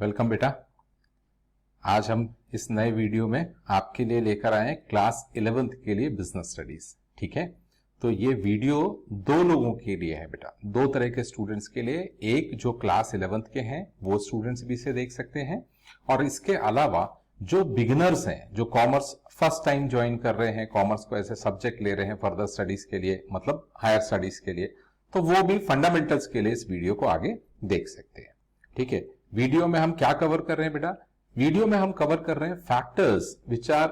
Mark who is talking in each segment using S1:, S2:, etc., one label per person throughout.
S1: Welcome बेटा। आज हम इस नए वीडियो में आपके लिए लेकर आए हैं क्लास 11th के लिए बिजनेस स्टडीज। ठीक है, तो ये वीडियो दो लोगों के लिए है बेटा, दो तरह के स्टूडेंट्स के लिए। एक जो क्लास 11th के हैं वो स्टूडेंट्स भी इसे देख सकते हैं, और इसके अलावा जो बिगिनर्स हैं, जो कॉमर्स फर्स्ट टाइम ज्वाइन कर रहे हैं, कॉमर्स को ऐसे सब्जेक्ट ले रहे हैं फर्दर स्टडीज के लिए, मतलब हायर स्टडीज के लिए, तो वो भी फंडामेंटल्स के लिए इस वीडियो को आगे देख सकते हैं। ठीक है, वीडियो में हम क्या कवर कर रहे हैं बेटा? वीडियो में हम कवर कर रहे हैं factors which are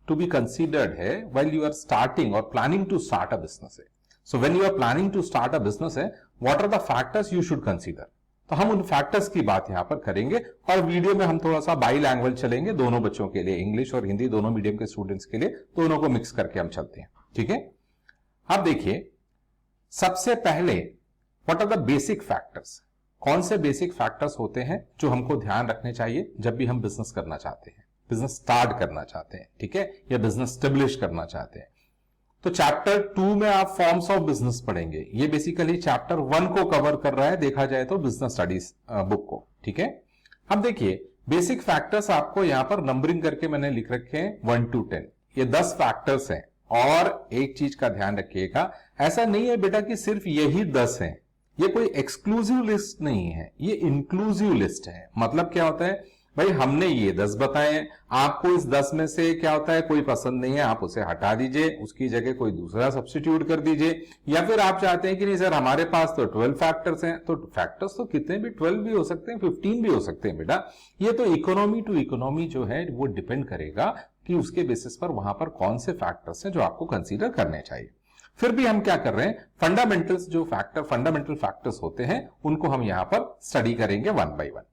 S1: to be considered है while you are starting or planning to start a business है। So when you are planning to start a business है, what are the factors you should consider. तो हम उन factors की बात यहां पर करेंगे, और वीडियो में हम थोड़ा सा बाई लैंग्वेज चलेंगे दोनों बच्चों के लिए, इंग्लिश और हिंदी दोनों मीडियम के स्टूडेंट्स के लिए, दोनों को मिक्स करके हम चलते हैं। ठीक है, अब देखिए सबसे पहले what are the basic factors. कौन से बेसिक फैक्टर्स होते हैं जो हमको ध्यान रखने चाहिए जब भी हम बिजनेस करना चाहते हैं, बिजनेस स्टार्ट करना चाहते हैं, ठीक है, या बिजनेस स्टेब्लिश करना चाहते हैं। तो चैप्टर 2 में आप फॉर्म्स ऑफ बिजनेस पढ़ेंगे। ये बेसिकली चैप्टर 1 को कवर कर रहा है, देखा जाए तो बिजनेस स्टडीज बुक को। ठीक है, अब देखिए बेसिक फैक्टर्स आपको यहां पर नंबरिंग करके मैंने लिख रखे हैं 1 to 10। ये 10 फैक्टर्स हैं, और एक चीज का ध्यान रखिएगा, ऐसा नहीं है बेटा कि सिर्फ यही 10 हैं। ये कोई एक्सक्लूसिव लिस्ट नहीं है, ये इंक्लूसिव लिस्ट है। मतलब क्या होता है भाई, हमने ये 10 बताए हैं, आपको इस 10 में से क्या होता है कोई पसंद नहीं है, आप उसे हटा दीजिए, उसकी जगह कोई दूसरा सब्स्टिट्यूट कर दीजिए। या फिर आप चाहते हैं कि नहीं सर हमारे पास तो 12 फैक्टर्स हैं, तो फैक्टर्स तो कितने भी 12 भी हो सकते हैं, 15 भी हो सकते हैं बेटा। ये तो इकोनॉमी टू इकोनॉमी जो है वो डिपेंड करेगा कि उसके बेसिस पर वहां पर कौन से फैक्टर्स हैं जो आपको कंसीडर करने चाहिए। फिर भी हम क्या कर रहे हैं, फंडामेंटल्स जो फंडामेंटल फैक्टर्स होते हैं उनको हम यहां पर स्टडी करेंगे वन बाय वन।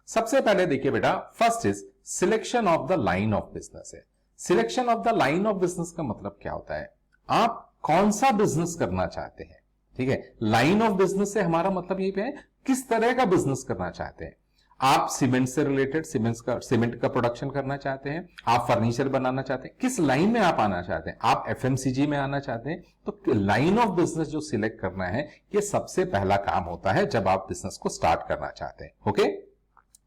S1: सबसे पहले देखिए बेटा, first is selection of the line of business है। Selection of the line of business का मतलब क्या होता है, आप कौन सा बिजनेस करना चाहते हैं। ठीक है, लाइन ऑफ बिजनेस से हमारा मतलब यही है किस तरह का बिजनेस करना चाहते हैं। आप सीमेंट से रिलेटेड सीमेंट का प्रोडक्शन करना चाहते हैं, आप फर्नीचर बनाना चाहते हैं, किस लाइन में आप आना चाहते हैं, आप एफएमसीजी में आना चाहते हैं, तो लाइन ऑफ बिजनेस जो सिलेक्ट करना है ये सबसे पहला काम होता है जब आप बिजनेस को स्टार्ट करना चाहते हैं। ओके,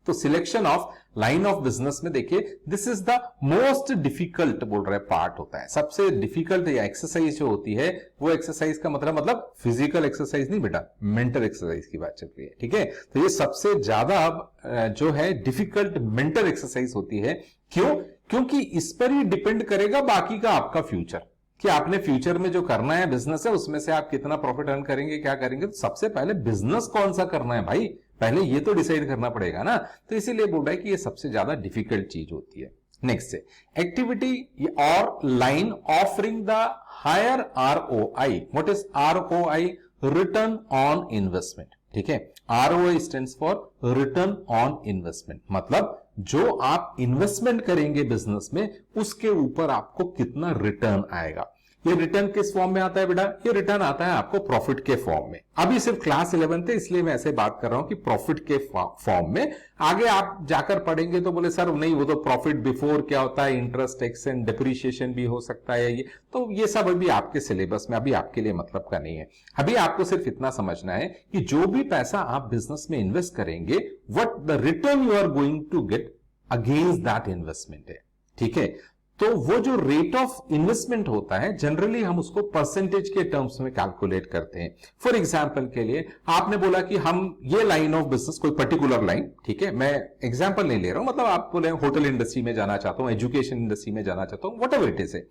S1: तो selection of line of business में देखिए this is the most difficult बोल रहे पार्ट होता है। सबसे डिफिकल्ट या एक्सरसाइज जो होती है वो एक्सरसाइज का मतलब फिजिकल एक्सरसाइज नहीं बेटा, मेंटल एक्सरसाइज की बात चल रही है। ठीक है, तो ये सबसे ज्यादा जो है डिफिकल्ट मेंटल एक्सरसाइज होती है। क्यों? क्योंकि इस पर ही डिपेंड करेगा बाकी का आपका फ्यूचर, कि आपने फ्यूचर में जो करना है बिजनेस है उसमें से आप कितना प्रॉफिट अर्न करेंगे, क्या करेंगे। तो सबसे पहले बिजनेस कौन सा करना है भाई, पहले ये तो डिसाइड करना पड़ेगा ना। तो इसीलिए बोल रहा है कि ये सबसे ज्यादा डिफिकल्ट चीज होती है। नेक्स्ट है एक्टिविटी और line offering the higher ROI। What is ROI? Return on investment. ठीक है, ROI stands for return on investment, मतलब जो आप इन्वेस्टमेंट करेंगे बिजनेस में उसके ऊपर आपको कितना रिटर्न आएगा। ये रिटर्न किस फॉर्म में आता है बेटा? ये रिटर्न आता है आपको प्रॉफिट के फॉर्म में। अभी सिर्फ क्लास 11 है इसलिए मैं ऐसे बात कर रहा हूं कि प्रॉफिट के फॉर्म में। आगे आप जाकर पढ़ेंगे तो बोले सर नहीं, वो तो प्रॉफिट बिफोर क्या होता है, इंटरेस्ट एक्सचेंज डेप्रिसिएशन भी हो सकता है, ये तो ये सब अभी आपके सिलेबस में, अभी आपके लिए मतलब का नहीं है। अभी आपको सिर्फ इतना समझना है कि जो भी पैसा आप बिजनेस में इन्वेस्ट करेंगे, what the return you are going to get against that investment है। ठीक है, तो वो जो रेट ऑफ इन्वेस्टमेंट होता है जनरली हम उसको परसेंटेज के टर्म्स में कैलकुलेट करते हैं। फॉर एग्जांपल के लिए आपने बोला कि हम ये लाइन ऑफ बिजनेस, कोई पर्टिकुलर लाइन, ठीक है, मैं एग्जांपल नहीं ले रहा हूं, मतलब आप बोले होटल इंडस्ट्री में जाना चाहता हूं, एजुकेशन इंडस्ट्री में जाना चाहता हूं, व्हाटएवर इट इज है,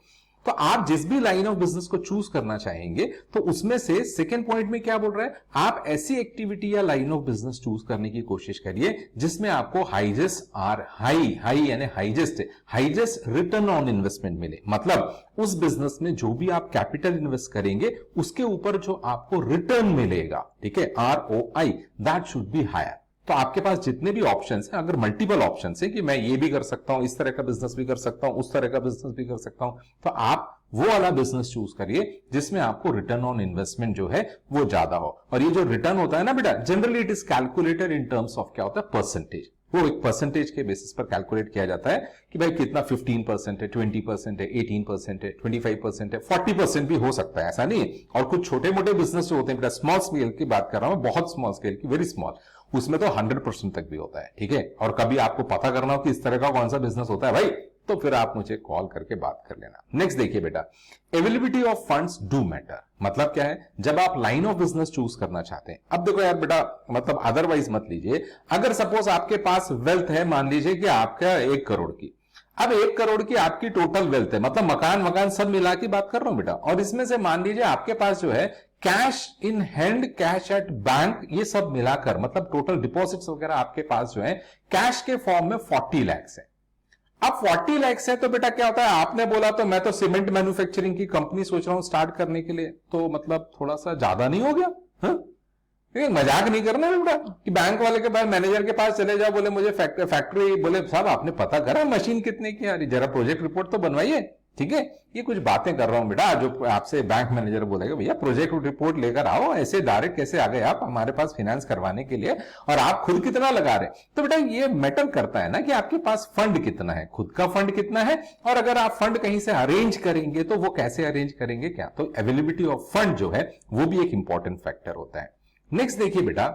S1: तो आप जिस भी लाइन ऑफ बिजनेस को चूज करना चाहेंगे तो उसमें से सेकेंड पॉइंट में क्या बोल रहा है, आप ऐसी एक्टिविटी या लाइन ऑफ बिजनेस चूज करने की कोशिश करिए जिसमें आपको हाईजेस्ट रिटर्न ऑन इन्वेस्टमेंट मिले। मतलब उस बिजनेस में जो भी आप कैपिटल इन्वेस्ट करेंगे उसके ऊपर जो आपको रिटर्न मिलेगा, ठीक है, ROI, that should be higher. तो आपके पास जितने भी ऑप्शंस हैं, अगर मल्टीपल ऑप्शंस हैं कि मैं ये भी कर सकता हूं, इस तरह का बिजनेस भी कर सकता हूं, उस तरह का बिजनेस भी कर सकता हूं, तो आप वो वाला बिजनेस चूज करिए जिसमें आपको रिटर्न ऑन इन्वेस्टमेंट जो है वो ज्यादा हो। और ये जो रिटर्न होता है ना बेटा, generally it is calculated in terms of क्या होता है, परसेंटेज। वो एक परसेंटेज के बेसिस पर कैलकुलेट किया जाता है कि भाई कितना 15% है, 20% है, 18% है, 25% है, 40% भी हो सकता है, ऐसा नहीं है। और कुछ छोटे मोटे बिजनेस जो होते हैं, स्मॉल स्केल की बात कर रहा हूं, बहुत स्मॉल स्केल की, वेरी स्मॉल, उसमें तो 100% तक भी होता है, ठीक है। और कभी आपको पता करना हो कि इस तरह का कौन सा बिजनेस होता है भाई, तो फिर आप मुझे कॉल करके बात कर लेना। नेक्स्ट देखिए बेटा, availability of funds do matter. मतलब क्या है, जब आप लाइन ऑफ बिजनेस चूज करना चाहते हैं, अब देखो यार बेटा, मतलब अदरवाइज मत लीजिए। अगर सपोज आपके पास वेल्थ है, मान लीजिए कि आपका 1 करोड़ की, अब 1 करोड़ की आपकी टोटल वेल्थ है, मतलब मकान सब मिला के बात कर रहा हूं बेटा, और इसमें से मान लीजिए आपके पास जो है cash in hand, cash at bank, ये सब मिलाकर मतलब टोटल डिपॉजिट्स वगैरह आपके पास जो है कैश के फॉर्म में 40 लाख है। अब 40 लाख है तो बेटा क्या होता है, आपने बोला तो मैं तो सीमेंट मैन्युफैक्चरिंग की कंपनी सोच रहा हूं स्टार्ट करने के लिए, तो मतलब थोड़ा सा ज्यादा नहीं हो गया? मजाक नहीं करना है बेटा कि बैंक वाले के पास, मैनेजर के पास चले जाओ, बोले मुझे फैक्ट्री, बोले साहब आपने पता करा मशीन कितने की आ रही, जरा प्रोजेक्ट रिपोर्ट तो बनवाइए, ठीक है। ये कुछ बातें कर रहा हूं बेटा, जो आपसे बैंक मैनेजर बोलेगा भैया प्रोजेक्ट रिपोर्ट लेकर आओ, ऐसे डायरेक्ट कैसे आ गए आप हमारे पास फाइनेंस करवाने के लिए, और आप खुद कितना लगा रहे। तो बेटा ये मैटर करता है ना कि आपके पास फंड कितना है, खुद का फंड कितना है, और अगर आप फंड कहीं से अरेंज करेंगे तो वो कैसे अरेंज करेंगे क्या, तो अवेलेबिलिटी ऑफ फंड जो है वो भी एक इंपॉर्टेंट फैक्टर होता है। नेक्स्ट देखिए बेटा,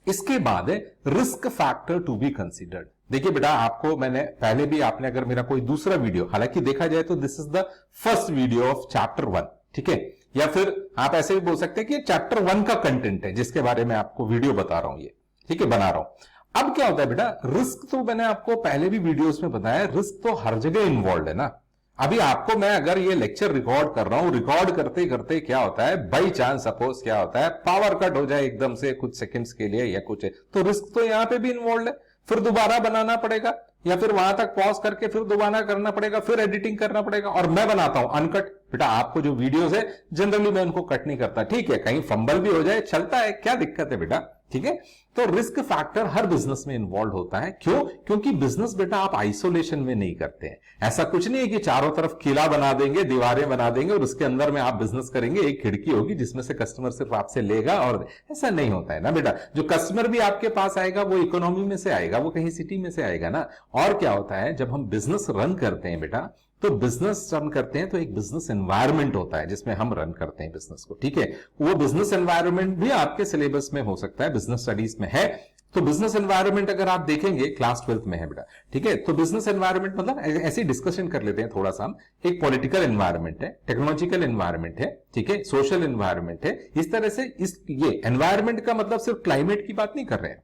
S1: इसके बाद है risk factor to be considered. देखिए बेटा, आपको मैंने पहले भी, आपने अगर मेरा कोई दूसरा वीडियो, हालांकि देखा जाए तो this is the first video of chapter 1, ठीक है, या फिर आप ऐसे भी बोल सकते हैं कि चैप्टर 1 का कंटेंट है जिसके बारे में आपको वीडियो बता रहा हूं, ये ठीक है, बना रहा हूं। अब क्या होता है बेटा, रिस्क तो मैंने आपको पहले भी वीडियोस में बताया, रिस्क तो हर जगह इन्वॉल्व है ना। अभी आपको मैं अगर ये लेक्चर रिकॉर्ड कर रहा हूं, रिकॉर्ड करते करते क्या होता है, बाई चांस सपोज क्या होता है, पावर कट हो जाए एकदम से कुछ सेकंड्स के लिए या कुछ है, तो रिस्क तो यहां पे भी इन्वॉल्व है, फिर दोबारा बनाना पड़ेगा, या फिर वहां तक पॉज करके फिर दोबारा करना पड़ेगा, फिर एडिटिंग करना पड़ेगा। और मैं बनाता हूं अनकट बेटा, आपको जो वीडियोस है जनरली मैं उनको कट नहीं करता, ठीक है, कहीं फंबल भी हो जाए चलता है, क्या दिक्कत है बेटा, ठीक है। तो रिस्क फैक्टर हर बिजनेस में इन्वॉल्व होता है, क्यों, क्योंकि बिजनेस बेटा आप आइसोलेशन में नहीं करते हैं। ऐसा कुछ नहीं है कि चारों तरफ किला बना देंगे, दीवारें बना देंगे और उसके अंदर में आप बिजनेस करेंगे, एक खिड़की होगी जिसमें से कस्टमर सिर्फ आपसे लेगा, और ऐसा नहीं होता है ना बेटा। जो कस्टमर भी आपके पास आएगा वो इकोनॉमी में से आएगा, वो कहीं सिटी में से आएगा ना। और क्या होता है, जब हम बिजनेस रन करते हैं बेटा, तो बिजनेस रन करते हैं तो एक बिजनेस एनवायरनमेंट होता है जिसमें हम रन करते हैं बिजनेस को, ठीक है। वो बिजनेस एनवायरनमेंट भी आपके सिलेबस में हो सकता है, बिजनेस स्टडीज में है। तो बिजनेस एनवायरनमेंट अगर आप देखेंगे क्लास 12th में है बेटा, ठीक है। तो बिजनेस एनवायरनमेंट मतलब ऐसे डिस्कशन कर लेते हैं थोड़ा सा हम, एक पॉलिटिकल एनवायरनमेंट है, टेक्नोलॉजिकल एनवायरनमेंट है, ठीक है, सोशल एनवायरनमेंट है, इस तरह से ये एनवायरनमेंट का मतलब सिर्फ क्लाइमेट की बात नहीं कर रहे हैं,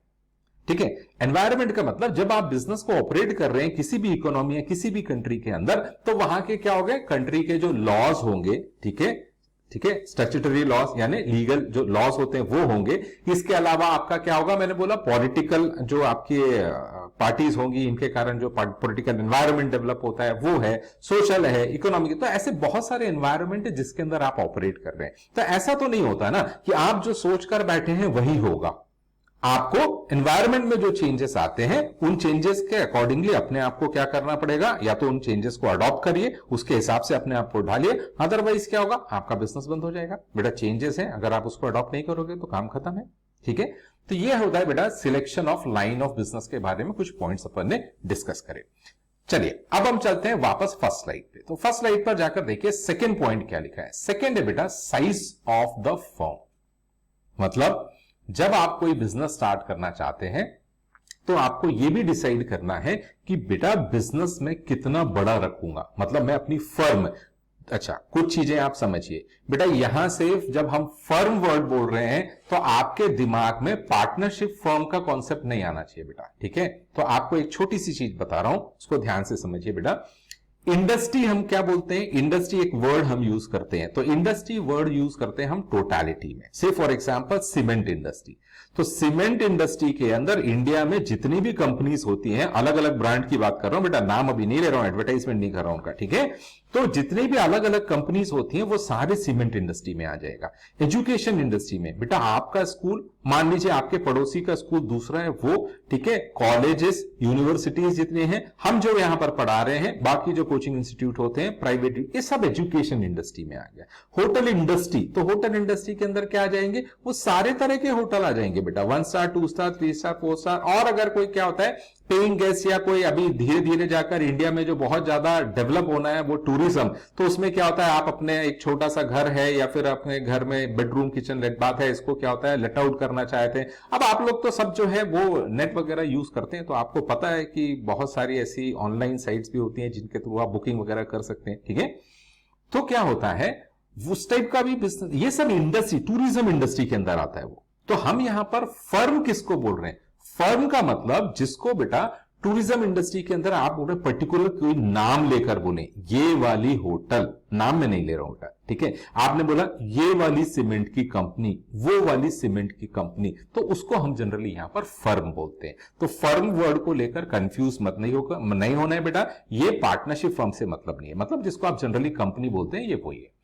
S1: ठीक है। एनवायरनमेंट का मतलब जब आप बिजनेस को ऑपरेट कर रहे हैं किसी भी इकोनॉमी या किसी भी कंट्री के अंदर, तो वहां के क्या होंगे, कंट्री के जो लॉज होंगे, ठीक है, ठीक है, स्टैट्यूटरी लॉज यानी लीगल जो लॉज होते हैं वो होंगे। इसके अलावा आपका क्या होगा, मैंने बोला पॉलिटिकल जो आपकी पार्टीज होंगी, इनके कारण जो पॉलिटिकल एनवायरनमेंट डेवलप होता है वो है, सोशल है, इकोनॉमिक, तो ऐसे बहुत सारे एनवायरनमेंट है जिसके अंदर आप ऑपरेट कर रहे हैं। तो ऐसा तो नहीं होता ना कि आप जो सोचकर बैठे हैं वही होगा। आपको एनवायरनमेंट में जो चेंजेस आते हैं उन चेंजेस के अकॉर्डिंगली अपने आप को क्या करना पड़ेगा, या तो उन चेंजेस को अडॉप्ट करिए, उसके हिसाब से अपने आप को ढालिए, अदरवाइज क्या होगा, आपका बिजनेस बंद हो जाएगा। बेटा चेंजेस है, अगर आप उसको अडॉप्ट नहीं करोगे तो काम खत्म है, ठीक है। तो ये होता है बेटा selection of line of business के बारे में कुछ पॉइंट्स अपन ने डिस्कस करे। चलिए अब हम चलते हैं वापस फर्स्ट स्लाइड पे। तो फर्स्ट स्लाइड पर जाकर देखिए सेकेंड पॉइंट क्या लिखा है। सेकेंड है बेटा साइज ऑफ द फर्म। मतलब जब आप कोई बिजनेस स्टार्ट करना चाहते हैं तो आपको यह भी डिसाइड करना है कि बेटा बिजनेस में कितना बड़ा रखूंगा, मतलब मैं अपनी फर्म। अच्छा कुछ चीजें आप समझिए बेटा, यहां से जब हम फर्म वर्ड बोल रहे हैं तो आपके दिमाग में पार्टनरशिप फर्म का कॉन्सेप्ट नहीं आना चाहिए बेटा, ठीक है। तो आपको एक छोटी सी चीज बता रहा हूं, उसको ध्यान से समझिए बेटा। इंडस्ट्री हम क्या बोलते हैं, इंडस्ट्री एक वर्ड हम यूज करते हैं, तो इंडस्ट्री वर्ड यूज करते हैं हम टोटलिटी में। से फॉर एग्जांपल सीमेंट इंडस्ट्री, तो सीमेंट इंडस्ट्री के अंदर इंडिया में जितनी भी कंपनीज होती हैं, अलग अलग ब्रांड की बात कर रहा हूं बेटा, नाम अभी नहीं ले रहा हूं, एडवर्टाइजमेंट नहीं कर रहा हूं उनका, ठीक है। तो जितनी भी अलग अलग कंपनीज होती हैं वो सारे सीमेंट इंडस्ट्री में आ जाएगा। एजुकेशन इंडस्ट्री में बेटा आपका स्कूल, मान लीजिए आपके पड़ोसी का स्कूल दूसरा है वो, ठीक है, कॉलेजेस यूनिवर्सिटीज जितने हैं, हम जो यहां पर पढ़ा रहे हैं, बाकी जो कोचिंग इंस्टीट्यूट होते हैं प्राइवेट, ये सब एजुकेशन इंडस्ट्री में आ गया। होटल इंडस्ट्री, तो होटल इंडस्ट्री के अंदर क्या आ जाएंगे, वो सारे तरह के होटल आ जाएंगे बेटा, 1 स्टार 2 स्टार 3 स्टार 4 स्टार। और अगर कोई क्या होता है पेइंग गेस्ट या कोई अभी धीरे धीरे जाकर इंडिया में जो बहुत ज्यादा डेवलप होना है वो टूरिज्म, तो उसमें क्या होता है, आप अपने एक छोटा सा घर है या फिर अपने घर में बेडरूम किचन लेट बात है, इसको क्या होता है लेट आउट करना चाहते हैं। अब आप लोग तो सब जो है वो नेट वगैरह यूज करते हैं, तो आपको पता है कि बहुत सारी ऐसी ऑनलाइन साइट्स भी होती हैं जिनके थ्रू आप बुकिंग वगैरह कर सकते हैं, ठीक है। तो क्या होता है उस टाइप का भी बिजनेस, ये सब इंडस्ट्री टूरिज्म इंडस्ट्री के अंदर आता है वो। तो हम यहां पर फर्म किसको बोल रहे हैं, फर्म का मतलब जिसको बेटा टूरिज्म इंडस्ट्री के अंदर आप बोल रहे पर्टिकुलर कोई नाम लेकर बोले, ये वाली होटल, नाम में नहीं ले रहा हूं, ठीक है। आपने बोला ये वाली सीमेंट की कंपनी, वो वाली सीमेंट की कंपनी, तो उसको हम जनरली यहां पर फर्म बोलते हैं। तो फर्म वर्ड को लेकर कंफ्यूज मत नहीं होना है बेटा, ये पार्टनरशिप फर्म से मतलब नहीं है, मतलब जिसको आप जनरली कंपनी बोलते हैं ये वही है।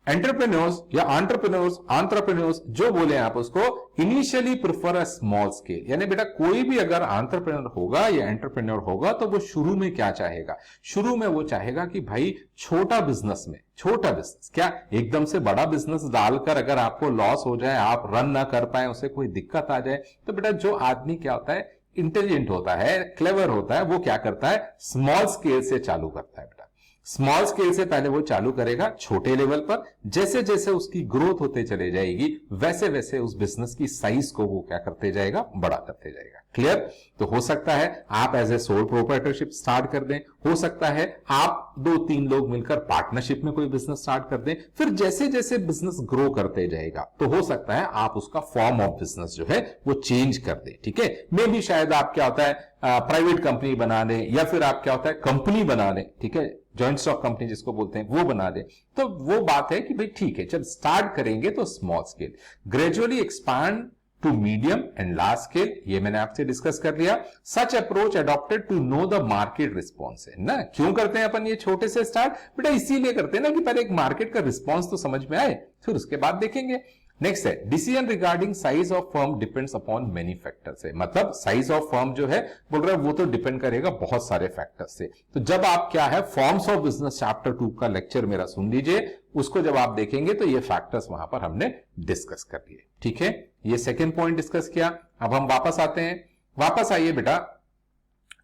S1: एंटरप्रेन्योर्स या एंटरप्रेन्योर्स जो बोले आप उसको initially prefer a small scale, यानी बेटा कोई भी अगर एंटरप्रेन्योर होगा या एंटरप्रेन्योर होगा तो वो शुरू में क्या चाहेगा, शुरू में वो चाहेगा कि भाई छोटा बिजनेस में, छोटा बिजनेस क्या एकदम से बड़ा बिजनेस डालकर अगर आपको लॉस हो जाए, आप रन ना कर पाए, उसे कोई दिक्कत आ जाए, तो बेटा जो आदमी क्या होता है इंटेलिजेंट होता है, क्लेवर होता है, वो क्या करता है स्मॉल स्केल से चालू करता है बेटा। स्मॉल स्केल से पहले वो चालू करेगा छोटे लेवल पर, जैसे जैसे उसकी ग्रोथ होते चले जाएगी वैसे वैसे उस बिजनेस की साइज को वो क्या करते जाएगा, बड़ा करते जाएगा। क्लियर। तो हो सकता है आप as a sole proprietorship start कर दें, हो सकता है आप 2-3 लोग मिलकर पार्टनरशिप में कोई बिजनेस स्टार्ट कर दें, फिर जैसे जैसे बिजनेस ग्रो करते जाएगा तो हो सकता है आप उसका फॉर्म ऑफ बिजनेस जो है वो चेंज कर दें, ठीक है। मे भी शायद आप क्या होता है प्राइवेट कंपनी बना लें, या फिर आप क्या होता है कंपनी बना लें, ठीक है, जॉइंट स्टॉक कंपनी जिसको बोलते हैं वो बना दे। तो वो बात है कि भाई ठीक है जब स्टार्ट करेंगे तो small scale, gradually expand to medium and large scale, ये मैंने आपसे डिस्कस कर लिया। Such approach adopted to know the market response है ना। क्यों करते हैं अपन ये छोटे से स्टार्ट, बेटा इसीलिए करते हैं ना कि पहले एक मार्केट का रिस्पॉन्स तो समझ में आए, फिर उसके बाद देखेंगे। नेक्स्ट है decision regarding size of firm depends upon many factors है, मतलब साइज ऑफ फर्म जो है बोल रहा है वो तो डिपेंड करेगा बहुत सारे फैक्टर्स से। तो जब आप क्या है फॉर्म्स ऑफ बिजनेस चैप्टर 2 का लेक्चर मेरा सुन लीजिए, उसको जब आप देखेंगे तो ये फैक्टर्स वहां पर हमने डिस्कस कर लिए, ठीक है। ये सेकेंड पॉइंट डिस्कस किया। अब हम वापस आते हैं, वापस आइए बेटा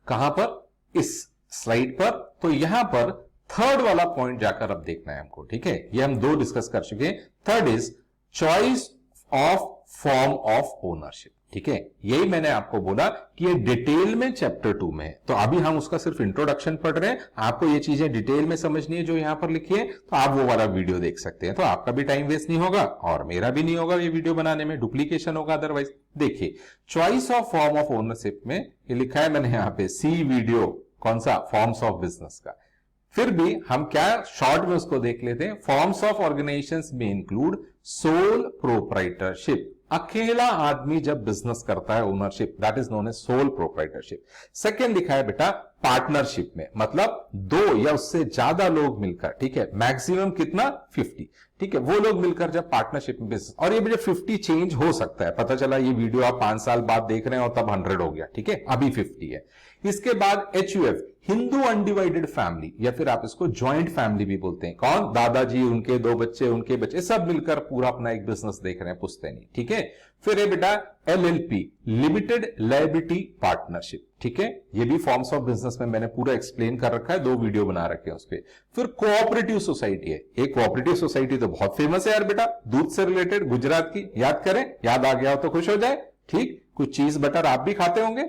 S1: कहां पर, इस स्लाइड पर। तो यहां पर थर्ड वाला पॉइंट जाकर अब देखना है हमको, ठीक है। ये हम 2 डिस्कस कर चुके हैं। Third is choice of form of ownership, ठीक है। यही मैंने आपको बोला कि ये डिटेल में चैप्टर 2 में है, तो अभी हम उसका सिर्फ इंट्रोडक्शन पढ़ रहे हैं। आपको ये चीजें डिटेल में समझनी है जो यहां पर लिखी है, तो आप वो वाला वीडियो देख सकते हैं, तो आपका भी टाइम वेस्ट नहीं होगा और मेरा भी नहीं होगा ये वीडियो बनाने में, डुप्लीकेशन होगा अदरवाइज। देखिए choice of form of ownership में ये लिखा है मैंने यहां पे सी वीडियो, कौन सा, फॉर्म्स ऑफ बिजनेस का। फिर भी हम क्या शॉर्ट में उसको देख लेते हैं। फॉर्म्स ऑफ ऑर्गेनाइजेशंस में इंक्लूड सोल प्रोप्राइटरशिप, अकेला आदमी जब बिजनेस करता है ownership, that is known as sole proprietorship. Second लिखा है बेटा पार्टनरशिप में, मतलब 2 या उससे ज्यादा लोग मिलकर, ठीक है, मैक्सिमम कितना 50, ठीक है, वो लोग मिलकर जब पार्टनरशिप में बिजनेस, और ये बेटा 50 चेंज हो सकता है, पता चला ये वीडियो आप 5 साल बाद देख रहे हैं और तब 100 हो गया, ठीक है, अभी 50 है। इसके बाद HUF हिंदू अनडिवाइडेड फैमिली, या फिर आप इसको ज्वाइंट फैमिली भी बोलते हैं, कौन, दादाजी, उनके 2 बच्चे, उनके बच्चे, सब मिलकर पूरा अपना एक बिजनेस देख रहे हैं, पुश्तैनी, ठीक है। फिर है बेटा LLP लिमिटेड लायबिलिटी पार्टनरशिप, ठीक है, ये भी फॉर्म्स ऑफ बिजनेस में मैंने पूरा एक्सप्लेन कर रखा है, 2 वीडियो बना रखे हैं उस पर। फिर कोऑपरेटिव सोसाइटी है, एक कोऑपरेटिव सोसाइटी तो बहुत फेमस है यार बेटा, दूध से रिलेटेड, गुजरात की, याद करें, याद आ गया हो तो खुश हो जाए, ठीक, कुछ चीज बटर आप भी खाते होंगे।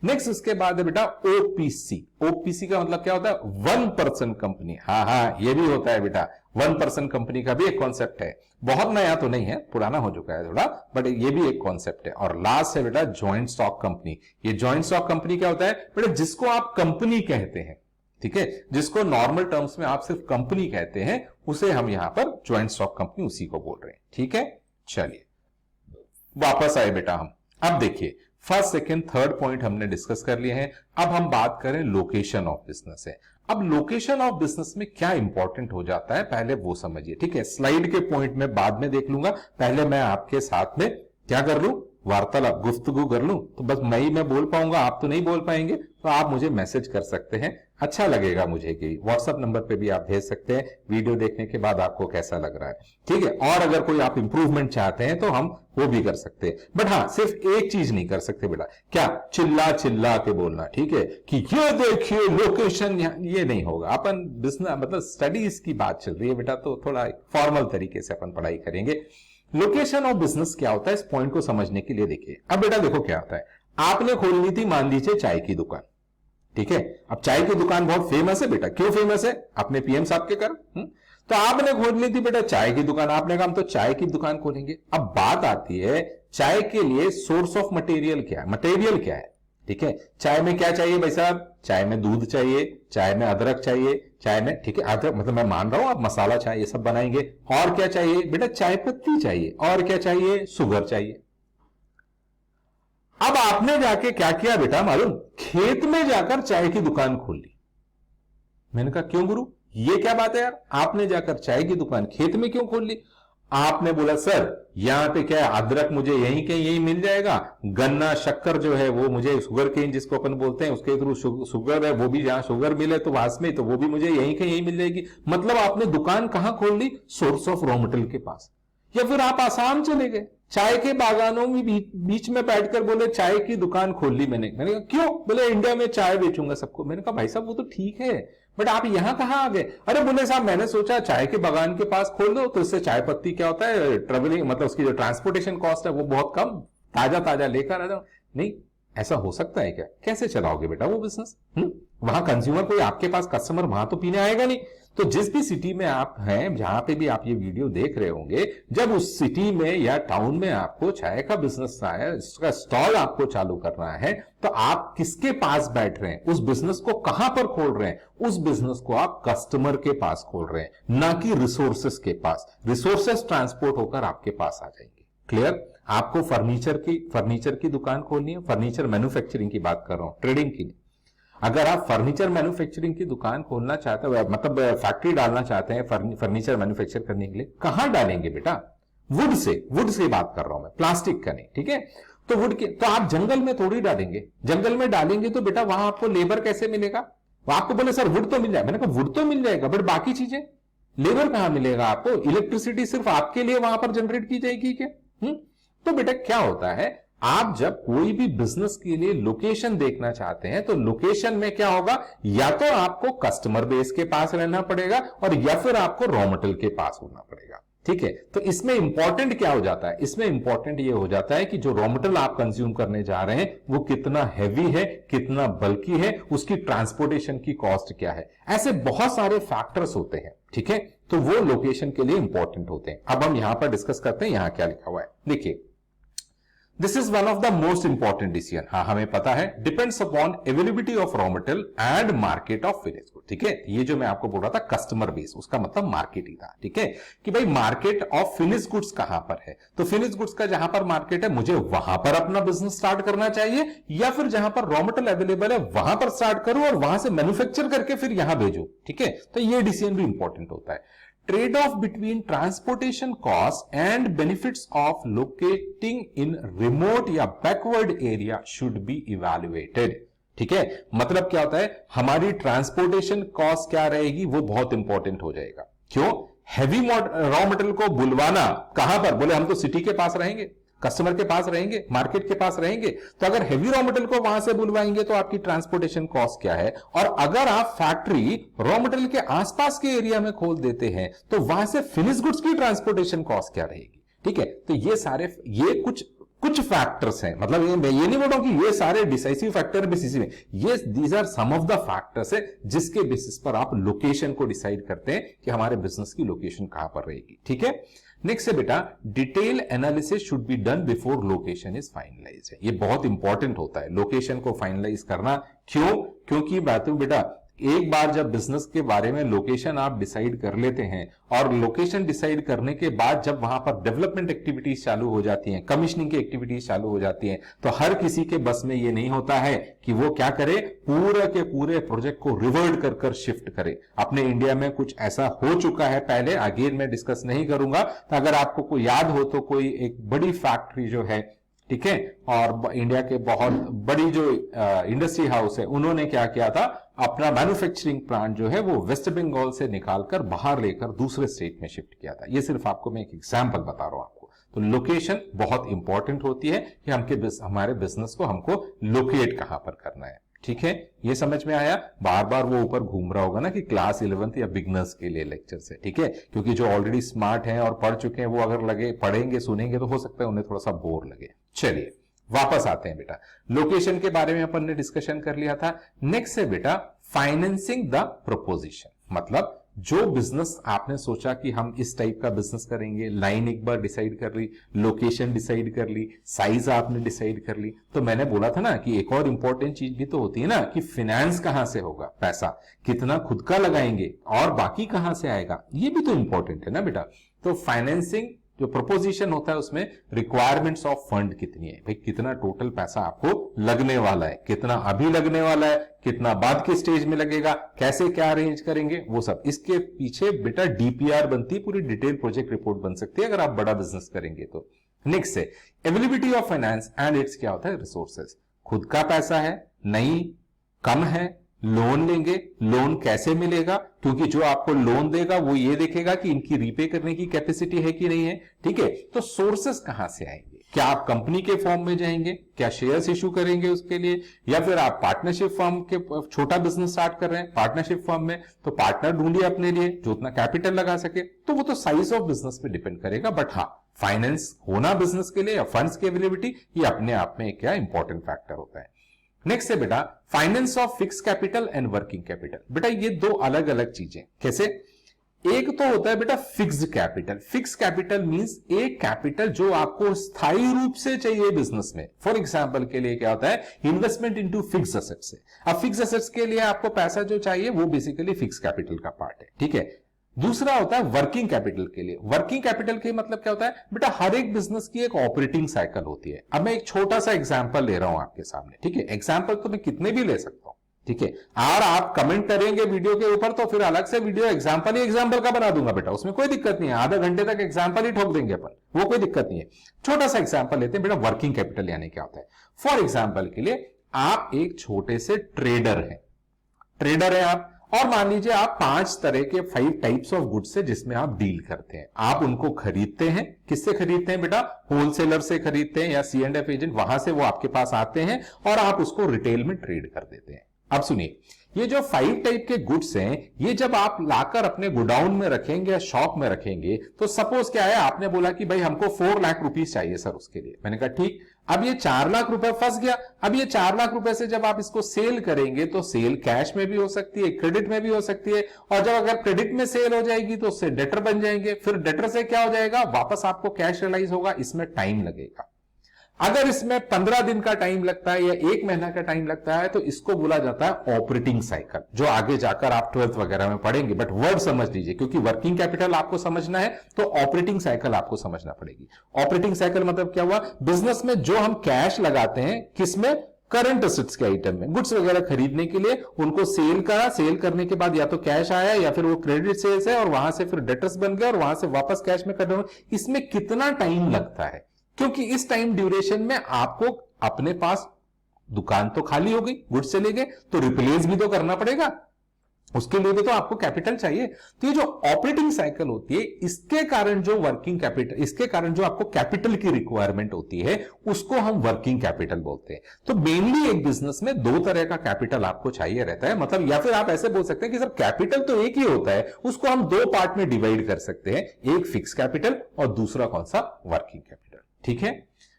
S1: नेक्स्ट उसके बाद है बेटा OPC, OPC का मतलब क्या होता है, 1 पर्सन कंपनी, हाँ ये भी होता है बेटा, 1 पर्सन कंपनी का भी एक कॉन्सेप्ट है, बहुत नया तो नहीं है, पुराना हो चुका है थोड़ा, बट ये भी एक कॉन्सेप्ट है। और लास्ट है बेटा ज्वाइंट स्टॉक कंपनी। ये ज्वाइंट स्टॉक कंपनी क्या होता है बेटा, जिसको आप कंपनी कहते हैं, ठीक है, जिसको नॉर्मल टर्म्स में आप सिर्फ कंपनी कहते हैं, उसे हम यहां पर ज्वाइंट स्टॉक कंपनी उसी को बोल रहे हैं, ठीक है। चलिए वापस आए बेटा हम, अब देखिए फर्स्ट सेकंड थर्ड पॉइंट हमने डिस्कस कर लिए हैं। अब हम बात करें लोकेशन ऑफ बिजनेस है। अब लोकेशन ऑफ बिजनेस में क्या इंपॉर्टेंट हो जाता है पहले वो समझिए, ठीक है। स्लाइड के पॉइंट में बाद में देख लूंगा, पहले मैं आपके साथ में क्या कर लूं, वार्तालाप, गुफ्तगू कर लूं, तो बस मैं बोल पाऊंगा, आप तो नहीं बोल पाएंगे, तो आप मुझे मैसेज कर सकते हैं, अच्छा लगेगा मुझे कि व्हाट्सएप नंबर पे भी आप भेज सकते हैं वीडियो देखने के बाद आपको कैसा लग रहा है, ठीक है। और अगर कोई आप इंप्रूवमेंट चाहते हैं तो हम वो भी कर सकते हैं, बट हाँ सिर्फ एक चीज नहीं कर सकते बेटा, क्या चिल्ला चिल्ला के बोलना, ठीक है, कि ये देखिए लोकेशन, ये नहीं होगा। अपन बिजनेस मतलब स्टडीज की बात चल रही है बेटा, तो थोड़ा फॉर्मल तरीके से अपन पढ़ाई करेंगे। लोकेशन ऑफ बिजनेस क्या होता है इस पॉइंट को समझने के लिए देखिए। अब बेटा देखो क्या होता है, आपने खोलनी थी मान लीजिए चाय की दुकान, ठीक है। अब चाय की दुकान बहुत फेमस है बेटा, क्यों फेमस है, अपने पीएम साहब के कारण। तो आपने खोल ली थी बेटा चाय की दुकान, आपने कहा हम तो चाय की दुकान खोलेंगे। अब बात आती है चाय के लिए सोर्स ऑफ मटेरियल क्या है, मटेरियल क्या है, ठीक है। चाय में क्या चाहिए भाई साहब, चाय में दूध चाहिए, चाय में अदरक चाहिए, चाय में, ठीक है, अदरक मतलब मैं मान रहा हूं आप मसाला चाय ये सब बनाएंगे। और क्या चाहिए बेटा, चाय पत्ती चाहिए। और क्या चाहिए, शुगर चाहिए। अब आपने जाके क्या किया बेटा मालूम, खेत में जाकर चाय की दुकान खोल ली। मैंने कहा क्यों गुरु, ये क्या बात है यार, आपने जाकर चाय की दुकान खेत में क्यों खोल ली। आपने बोला सर यहां पे क्या है, अदरक मुझे यहीं के यहीं मिल जाएगा, गन्ना शक्कर जो है वो मुझे शुगर केन जिसको अपन बोलते हैं उसके थ्रू शुगर है, वो भी जहां शुगर मिले तो वास में, तो वो भी मुझे यहीं के यहीं मिल जाएगी। मतलब आपने दुकान कहां खोल ली, सोर्स ऑफ रॉ मटेरियल के पास। या फिर आप आसाम चले गए, चाय के बागानों में बीच में बैठकर बोले चाय की दुकान खोल ली मैंने कहा क्यों, बोले इंडिया में चाय बेचूंगा सबको। मैंने कहा भाई साहब वो तो ठीक है, बट आप यहां कहां आ गए। अरे बोले साहब मैंने सोचा चाय के बागान के पास खोल दो, तो इससे चाय पत्ती क्या होता है, ट्रेवलिंग मतलब उसकी जो ट्रांसपोर्टेशन कॉस्ट है वो बहुत कम, ताजा ताजा लेकर आ जाओ। नहीं, ऐसा हो सकता है क्या, कैसे चलाओगे बेटा वो बिजनेस। वहां कंज्यूमर कोई आपके पास कस्टमर वहां तो पीने आएगा नहीं। तो जिस भी सिटी में आप हैं, जहां पे भी आप ये वीडियो देख रहे होंगे, जब उस सिटी में या टाउन में आपको चाय का बिजनेस है, इसका स्टॉल आपको चालू करना है, तो आप किसके पास बैठ रहे हैं, उस बिजनेस को कहां पर खोल रहे हैं, उस बिजनेस को आप कस्टमर के पास खोल रहे हैं, ना कि रिसोर्सेस के पास। रिसोर्सेस ट्रांसपोर्ट होकर आपके पास आ जाएंगे। क्लियर। आपको फर्नीचर की दुकान खोलनी है, फर्नीचर मैन्युफैक्चरिंग की बात कर रहा हूं, ट्रेडिंग की नहीं। अगर आप फर्नीचर मैन्युफैक्चरिंग की दुकान खोलना चाहते हो, मतलब फैक्ट्री डालना चाहते हैं फर्नीचर मैन्युफैक्चर करने के लिए, कहां डालेंगे बेटा, वुड से बात कर रहा हूं मैं, प्लास्टिक का नहीं, ठीक है। तो वुड के तो आप जंगल में थोड़ी डालेंगे, जंगल में डालेंगे तो बेटा वहां आपको लेबर कैसे मिलेगा। वो आपको बोले सर वुड तो मिल जाए, मैंने कहा वुड तो मिल जाएगा, बट बाकी चीजें लेबर कहां मिलेगा आपको, इलेक्ट्रिसिटी सिर्फ आपके लिए वहां पर जनरेट की जाएगी क्या। तो बेटा क्या होता है, आप जब कोई भी बिजनेस के लिए लोकेशन देखना चाहते हैं तो लोकेशन में क्या होगा, या तो आपको कस्टमर बेस के पास रहना पड़ेगा और या फिर आपको रॉ मटेरियल के पास होना पड़ेगा, ठीक है। तो इसमें इंपॉर्टेंट क्या हो जाता है, इसमें इंपॉर्टेंट ये हो जाता है कि जो रॉ मटेरियल आप कंज्यूम करने जा रहे हैं वो कितना हैवी है, कितना बल्कि है, उसकी ट्रांसपोर्टेशन की कॉस्ट क्या है। ऐसे बहुत सारे फैक्टर्स होते हैं, ठीक है, तो वो लोकेशन के लिए इंपॉर्टेंट होते हैं। अब हम यहां पर डिस्कस करते हैं, यहां क्या लिखा हुआ है देखिए, this is one of the most important decision. हाँ हमें पता है, depends upon availability of raw material and market of finish good, ठीक है। ये जो मैं आपको बोल रहा था कस्टमर बेस, उसका मतलब मार्केट ही था, ठीक है, कि भाई मार्केट ऑफ फिनिश गुड्स कहां पर है। तो फिनिश गुड्स का जहां पर मार्केट है, मुझे वहां पर अपना बिजनेस स्टार्ट करना चाहिए, या फिर जहां पर रॉ मटेरियल अवेलेबल है वहां पर स्टार्ट करूं और वहां से मैन्युफैक्चर करके फिर यहां भेजो, ठीक है। तो ये डिसीजन भी इंपॉर्टेंट होता है। Trade off between transportation cost and benefits of locating in remote या backward area should be evaluated, ठीक है। मतलब क्या होता है, हमारी ट्रांसपोर्टेशन कॉस्ट क्या रहेगी वो बहुत इंपॉर्टेंट हो जाएगा। क्यों, हैवी रॉ मटेरियल को बुलवाना कहां पर, बोले हम तो सिटी के पास रहेंगे, कस्टमर के पास रहेंगे, मार्केट के पास रहेंगे, तो अगर हेवी रॉ मटेरियल को वहां से बुलवाएंगे तो आपकी ट्रांसपोर्टेशन कॉस्ट क्या है। और अगर आप फैक्ट्री रॉ मटेरियल के आसपास के एरिया में खोल देते हैं तो वहां से फिनिश गुड्स की ट्रांसपोर्टेशन कॉस्ट क्या रहेगी, ठीक है। तो ये कुछ फैक्टर्स हैं, मतलब ये नहीं बोल रहा हूं कि ये सारे डिसाइसिव फैक्टर बेसिस में, ये these are some of the factors है जिसके बेसिस पर आप लोकेशन को डिसाइड करते हैं कि हमारे बिजनेस की लोकेशन कहां पर रहेगी, ठीक है। नेक्स्ट है बेटा, detail analysis should be done before location is finalise. ये बहुत इंपॉर्टेंट होता है लोकेशन को फाइनलाइज करना। क्यों, क्योंकि बात बेटा एक बार जब बिजनेस के बारे में लोकेशन आप डिसाइड कर लेते हैं और लोकेशन डिसाइड करने के बाद जब वहां पर डेवलपमेंट एक्टिविटीज चालू हो जाती हैं, कमीशनिंग की एक्टिविटीज चालू हो जाती हैं, तो हर किसी के बस में ये नहीं होता है कि वो क्या करे, पूरे के पूरे प्रोजेक्ट को रिवर्ट कर शिफ्ट करे। अपने इंडिया में कुछ ऐसा हो चुका है पहले, अगेन मैं डिस्कस नहीं करूंगा। तो अगर आपको कोई याद हो तो कोई एक बड़ी फैक्ट्री जो है ठीक है। और इंडिया के बहुत बड़ी जो इंडस्ट्री हाउस है उन्होंने क्या किया था, अपना मैन्युफैक्चरिंग प्लांट जो है वो वेस्ट बंगाल से निकालकर बाहर लेकर दूसरे स्टेट में शिफ्ट किया था। ये सिर्फ आपको मैं एक एग्जांपल बता रहा हूं आपको। तो लोकेशन बहुत इंपॉर्टेंट होती है कि हमारे बिजनेस को हमको लोकेट कहां पर करना है, ठीक है। ये समझ में आया। बार बार वो ऊपर घूम रहा होगा ना कि क्लास 11th या बिगनर्स के लिए लेक्चर है, ठीक है, क्योंकि जो ऑलरेडी स्मार्ट हैं और पढ़ चुके हैं वो अगर लगे पढ़ेंगे सुनेंगे तो हो सकता है उन्हें थोड़ा सा बोर लगे। चलिए वापस आते हैं बेटा, लोकेशन के बारे में अपन ने डिस्कशन कर लिया था। नेक्स्ट है बेटा फाइनेंसिंग द प्रोपोजिशन, मतलब जो बिजनेस आपने सोचा कि हम इस टाइप का बिजनेस करेंगे, लाइन एक बार डिसाइड कर ली, लोकेशन डिसाइड कर ली, साइज आपने डिसाइड कर ली, तो मैंने बोला था ना कि एक और इंपॉर्टेंट चीज भी तो होती है ना कि फाइनेंस कहां से होगा, पैसा कितना खुद का लगाएंगे और बाकी कहां से आएगा, ये भी तो इंपॉर्टेंट है ना बेटा। तो फाइनेंसिंग जो प्रपोजिशन होता है उसमें रिक्वायरमेंट्स ऑफ फंड कितनी है, भाई कितना टोटल पैसा आपको लगने वाला है, कितना अभी लगने वाला है, कितना बाद के स्टेज में लगेगा, कैसे क्या अरेंज करेंगे, वो सब इसके पीछे बेटा डीपीआर बनती है, पूरी डिटेल प्रोजेक्ट रिपोर्ट बन सकती है अगर आप बड़ा बिजनेस करेंगे तो। नेक्स्ट है availability of finance and it's क्या होता है रिसोर्सेज, खुद का पैसा है नहीं, कम है, लोन लेंगे, लोन कैसे मिलेगा, क्योंकि जो आपको लोन देगा वो ये देखेगा कि इनकी रीपे करने की कैपेसिटी है कि नहीं है, ठीक है। तो सोर्सेस कहां से आएंगे, क्या आप कंपनी के फॉर्म में जाएंगे, क्या शेयर्स इशू करेंगे उसके लिए, या फिर आप पार्टनरशिप फॉर्म के छोटा बिजनेस स्टार्ट कर रहे हैं पार्टनरशिप फॉर्म में, तो पार्टनर ढूंढिए अपने लिए जो उतना कैपिटल लगा सके। तो वो तो साइज ऑफ बिजनेस पे डिपेंड करेगा, बट हाँ फाइनेंस होना बिजनेस के लिए या फंड्स की अवेलेबिलिटी ये अपने आप में एक क्या इंपॉर्टेंट फैक्टर होता है। नेक्स्ट है बेटा finance of fix capital and working capital. बेटा ये दो अलग अलग चीजें, कैसे, एक तो होता है बेटा fixed capital. Fix capital means एक कैपिटल जो आपको स्थायी रूप से चाहिए बिजनेस में। फॉर एग्जांपल के लिए क्या होता है, इन्वेस्टमेंट इनटू फिक्स एसेट्स है। अब फिक्स एसेट्स के लिए आपको पैसा जो चाहिए वो बेसिकली फिक्स कैपिटल का पार्ट है, ठीक है। दूसरा होता है वर्किंग कैपिटल के लिए। वर्किंग कैपिटल के मतलब क्या होता है बेटा, हर एक बिजनेस की एक ऑपरेटिंग साइकिल होती है। अब मैं एक छोटा सा एग्जांपल ले रहा हूं आपके सामने, ठीक है। एग्जांपल तो मैं कितने भी ले सकता हूं, ठीक है। और आप कमेंट करेंगे वीडियो के ऊपर तो फिर अलग से वीडियो एग्जांपल ही एग्जांपल का बना दूंगा बेटा, उसमें कोई दिक्कत नहीं है। आधा घंटे तक एग्जांपल ही ठोक देंगे अपन, वो कोई दिक्कत नहीं है। छोटा सा एग्जांपल लेते हैं बेटा, वर्किंग कैपिटल यानी क्या होता है। फॉर एग्जांपल के लिए आप एक छोटे से ट्रेडर है आप, और मान लीजिए आप 5 तरह के 5 टाइप्स ऑफ गुड्स से जिसमें आप डील करते हैं, आप उनको खरीदते हैं। किससे खरीदते हैं बेटा, होलसेलर से खरीदते हैं या C&F एजेंट, वहां से वो आपके पास आते हैं और आप उसको रिटेल में ट्रेड कर देते हैं। अब सुनिए, ये जो 5 टाइप के गुड्स हैं, ये जब आप लाकर अपने गोडाउन में रखेंगे या शॉप में रखेंगे, तो सपोज क्या है, आपने बोला कि भाई हमको 4 लाख रुपीस चाहिए सर उसके लिए। मैंने कहा ठीक, अब ये 4 लाख रुपए फंस गया। अब ये 4 लाख रुपए से जब आप इसको सेल करेंगे तो सेल कैश में भी हो सकती है, क्रेडिट में भी हो सकती है, और जब अगर क्रेडिट में सेल हो जाएगी तो उससे डेटर बन जाएंगे, फिर डेटर से क्या हो जाएगा, वापस आपको कैश रियलाइज होगा, इसमें टाइम लगेगा। अगर इसमें 15 दिन का टाइम लगता है या 1 महीना का टाइम लगता है तो इसको बोला जाता है ऑपरेटिंग साइकिल, जो आगे जाकर आप 12th वगैरह में पढ़ेंगे, बट वर्ड समझ लीजिए, क्योंकि वर्किंग कैपिटल आपको समझना है तो ऑपरेटिंग साइकिल आपको समझना पड़ेगी। ऑपरेटिंग साइकिल मतलब क्या हुआ, बिजनेस में जो हम कैश लगाते हैं, किसमें, करंट एसेट्स के आइटम में, गुड्स वगैरह खरीदने के लिए, उनको सेल करा, सेल करने के बाद या तो कैश आया या फिर वो क्रेडिट सेल्स है और वहां से फिर डेटर्स बन गए और वहां से वापस कैश में करना, इसमें कितना टाइम लगता है, क्योंकि इस टाइम ड्यूरेशन में आपको अपने पास दुकान तो खाली हो गई, गुड्स चले गए, तो रिप्लेस भी तो करना पड़ेगा, उसके लिए भी तो आपको कैपिटल चाहिए। तो ये जो ऑपरेटिंग साइकिल होती है, इसके कारण जो वर्किंग कैपिटल, इसके कारण जो आपको कैपिटल की रिक्वायरमेंट होती है, उसको हम वर्किंग कैपिटल बोलते हैं। तो मेनली एक बिजनेस में 2 तरह का कैपिटल आपको चाहिए रहता है, मतलब, या फिर आप ऐसे बोल सकते हैं कि सर कैपिटल तो एक ही होता है, उसको हम 2 पार्ट में डिवाइड कर सकते हैं, एक फिक्स कैपिटल और दूसरा कौन सा, वर्किंग कैपिटल, ठीक है।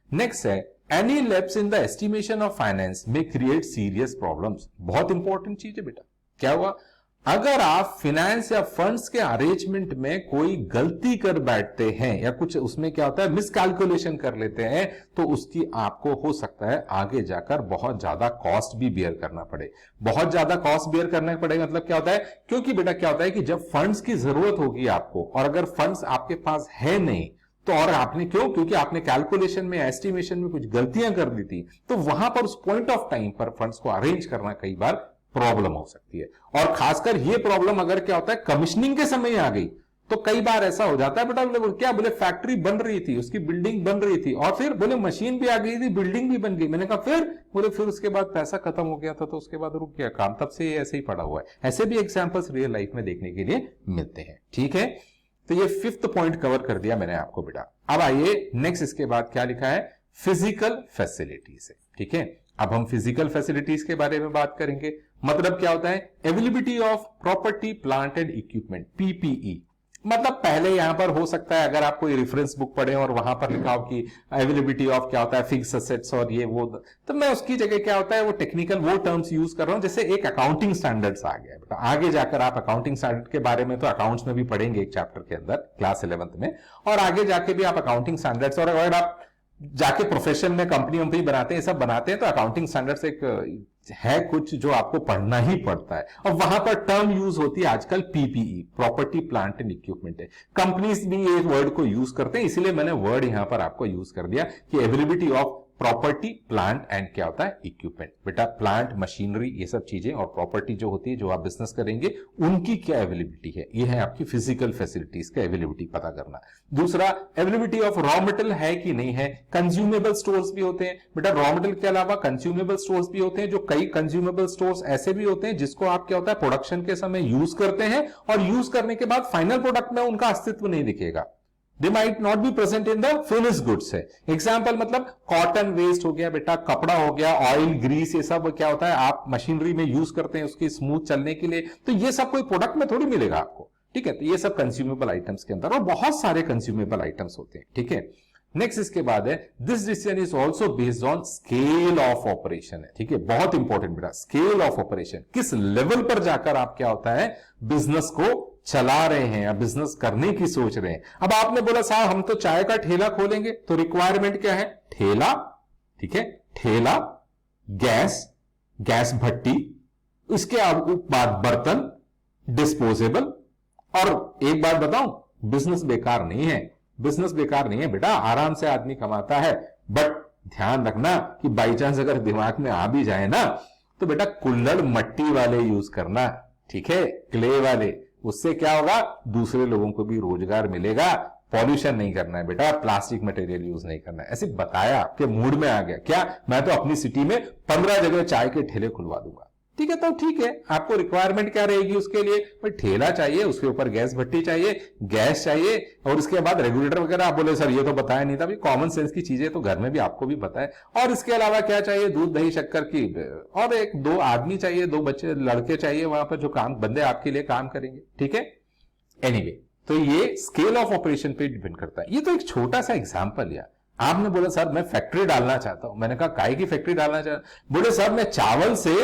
S1: नेक्स्ट है any lapse in the estimation of finance में क्रिएट सीरियस प्रॉब्लम्स। बहुत इंपॉर्टेंट चीज है बेटा, क्या हुआ, अगर आप फाइनेंस या फंड्स के अरेंजमेंट में कोई गलती कर बैठते हैं या कुछ उसमें क्या होता है मिसकैलकुलेशन कर लेते हैं, तो उसकी आपको हो सकता है आगे जाकर बहुत ज्यादा कॉस्ट भी बियर करना पड़े। बहुत ज्यादा कॉस्ट बियर करना पड़ेगा मतलब क्या होता है, क्योंकि बेटा क्या होता है कि जब फंड्स की जरूरत होगी आपको, और अगर फंड्स आपके पास है नहीं, तो और आपने क्योंकि आपने कैलकुलेशन में, एस्टिमेशन में कुछ गलतियां कर दी थी, तो वहां पर उस पॉइंट ऑफ टाइम पर फंड्स को अरेंज करना कई बार प्रॉब्लम हो सकती है। और खासकर ये प्रॉब्लम अगर क्या होता है कमीशनिंग के समय आ गई, तो कई बार ऐसा हो जाता है बेटा, क्या बोले फैक्ट्री बन रही थी, उसकी बिल्डिंग बन रही थी और फिर बोले मशीन भी आ गई थी, बिल्डिंग भी बन गई। मैंने कहा फिर बोले फिर उसके बाद पैसा खत्म हो गया था तो उसके बाद रुक गया काम, तब से ये ऐसे ही पड़ा हुआ है। ऐसे भी एग्जांपल्स रियल लाइफ में देखने के लिए मिलते हैं। ठीक है, तो ये 5th पॉइंट कवर कर दिया मैंने आपको बेटा। अब आइए नेक्स्ट, इसके बाद क्या लिखा है, फिजिकल फैसिलिटीज है। ठीक है, अब हम फिजिकल फैसिलिटीज के बारे में बात करेंगे। मतलब क्या होता है, availability of property plant and equipment, PPE. मतलब पहले यहां पर हो सकता है अगर आप कोई रेफरेंस बुक पढ़े और वहां पर लिखा हो कि अवेलेबिलिटी ऑफ क्या होता है, फिक्स असेट्स और ये वो, तो मैं उसकी जगह क्या होता है वो टेक्निकल वो टर्म्स यूज कर रहा हूं। जैसे एक अकाउंटिंग स्टैंडर्ड्स आ गया बेटा, आगे जाकर आप अकाउंटिंग स्टैंडर्ड के बारे में तो अकाउंट्स में भी पढ़ेंगे एक चैप्टर के अंदर क्लास 11th में, और आगे जाके भी आप अकाउंटिंग स्टैंडर्ड्स, और अगर आप जाके प्रोफेशन में कंपनी वंपनी बनाते हैं, सब बनाते हैं, तो अकाउंटिंग स्टैंडर्ड्स एक है कुछ जो आपको पढ़ना ही पड़ता है। और वहां पर टर्म यूज होती है आजकल PPE, property plant and equipment है। कंपनीज भी ये वर्ड को यूज करते हैं, इसलिए मैंने वर्ड यहां पर आपको यूज कर दिया कि availability of property plant and क्या होता है, इक्विपमेंट। बेटा प्लांट, मशीनरी, ये सब चीजें और प्रॉपर्टी जो होती है जो आप बिजनेस करेंगे उनकी क्या अवेलेबिलिटी है, ये है आपकी फिजिकल फैसिलिटीज का अवेलेबिलिटी पता करना। दूसरा, अवेलेबिलिटी ऑफ रॉ मटेरियल है कि नहीं है। कंज्यूमेबल स्टोर्स भी होते हैं बेटा, रॉ मटेरियल के अलावा कंज्यूमेबल स्टोर्स भी होते हैं, जो कई कंज्यूमेबल स्टोर्स ऐसे भी होते हैं जिसको आप क्या होता है प्रोडक्शन के समय यूज करते हैं और यूज करने के बाद फाइनल प्रोडक्ट में उनका अस्तित्व नहीं दिखेगा। They might not be present in the finished goods है। एग्जाम्पल मतलब कॉटन वेस्ट हो गया बेटा, कपड़ा हो गया, ऑयल, ग्रीस, ये सब क्या होता है आप मशीनरी में यूज करते हैं उसकी स्मूथ चलने के लिए, तो ये सब कोई प्रोडक्ट में थोड़ी मिलेगा आपको। ठीक है, तो ये सब कंज्यूमेबल आइटम्स के अंदर, और बहुत सारे कंज्यूमेबल आइटम्स होते हैं। ठीक है, नेक्स्ट इसके बाद है, this decision is also based on scale of operation है। ठीक है, बहुत इंपॉर्टेंट बेटा, स्केल ऑफ ऑपरेशन, किस लेवल पर जाकर आप क्या होता है बिजनेस को चला रहे हैं या बिजनेस करने की सोच रहे हैं। अब आपने बोला साहब हम तो चाय का ठेला खोलेंगे, तो रिक्वायरमेंट क्या है, ठेला, ठीक है, ठेला, गैस, गैस भट्टी, इसके बाद बर्तन, डिस्पोजेबल। और एक बात बताऊं, बिजनेस बेकार नहीं है, बिजनेस बेकार नहीं है बेटा, आराम से आदमी कमाता है, बट ध्यान रखना कि बाई चांस अगर दिमाग में आ भी जाए ना, तो बेटा कुल्हड़ मट्टी वाले यूज करना, ठीक है, क्ले वाले। उससे क्या होगा, दूसरे लोगों को भी रोजगार मिलेगा। पॉल्यूशन नहीं करना है बेटा, प्लास्टिक मटेरियल यूज नहीं करना है। ऐसे बताया, आपके मूड में आ गया क्या, मैं तो अपनी सिटी में 15 जगह चाय के ठेले खुलवा दूंगा। ठीक है, तो ठीक है, आपको रिक्वायरमेंट क्या रहेगी उसके लिए, भाई ठेला चाहिए, उसके ऊपर गैस भट्टी चाहिए, गैस चाहिए, और उसके बाद रेगुलेटर वगैरह। आप बोले सर ये तो बताया नहीं था, भाई कॉमन सेंस की चीजें तो घर में भी आपको भी पता है। और इसके अलावा क्या चाहिए, दूध दही शक्कर की, और एक दो आदमी चाहिए, 2 बच्चे लड़के चाहिए वहां पर जो काम बंदे आपके लिए काम करेंगे। ठीक है, एनीवे, तो ये स्केल ऑफ ऑपरेशन पे डिपेंड करता है। ये तो एक छोटा सा एग्जाम्पल है। आपने बोला सर मैं फैक्ट्री डालना चाहता हूं, मैंने कहा काय की फैक्ट्री डालना चाहता, बोले सर मैं चावल से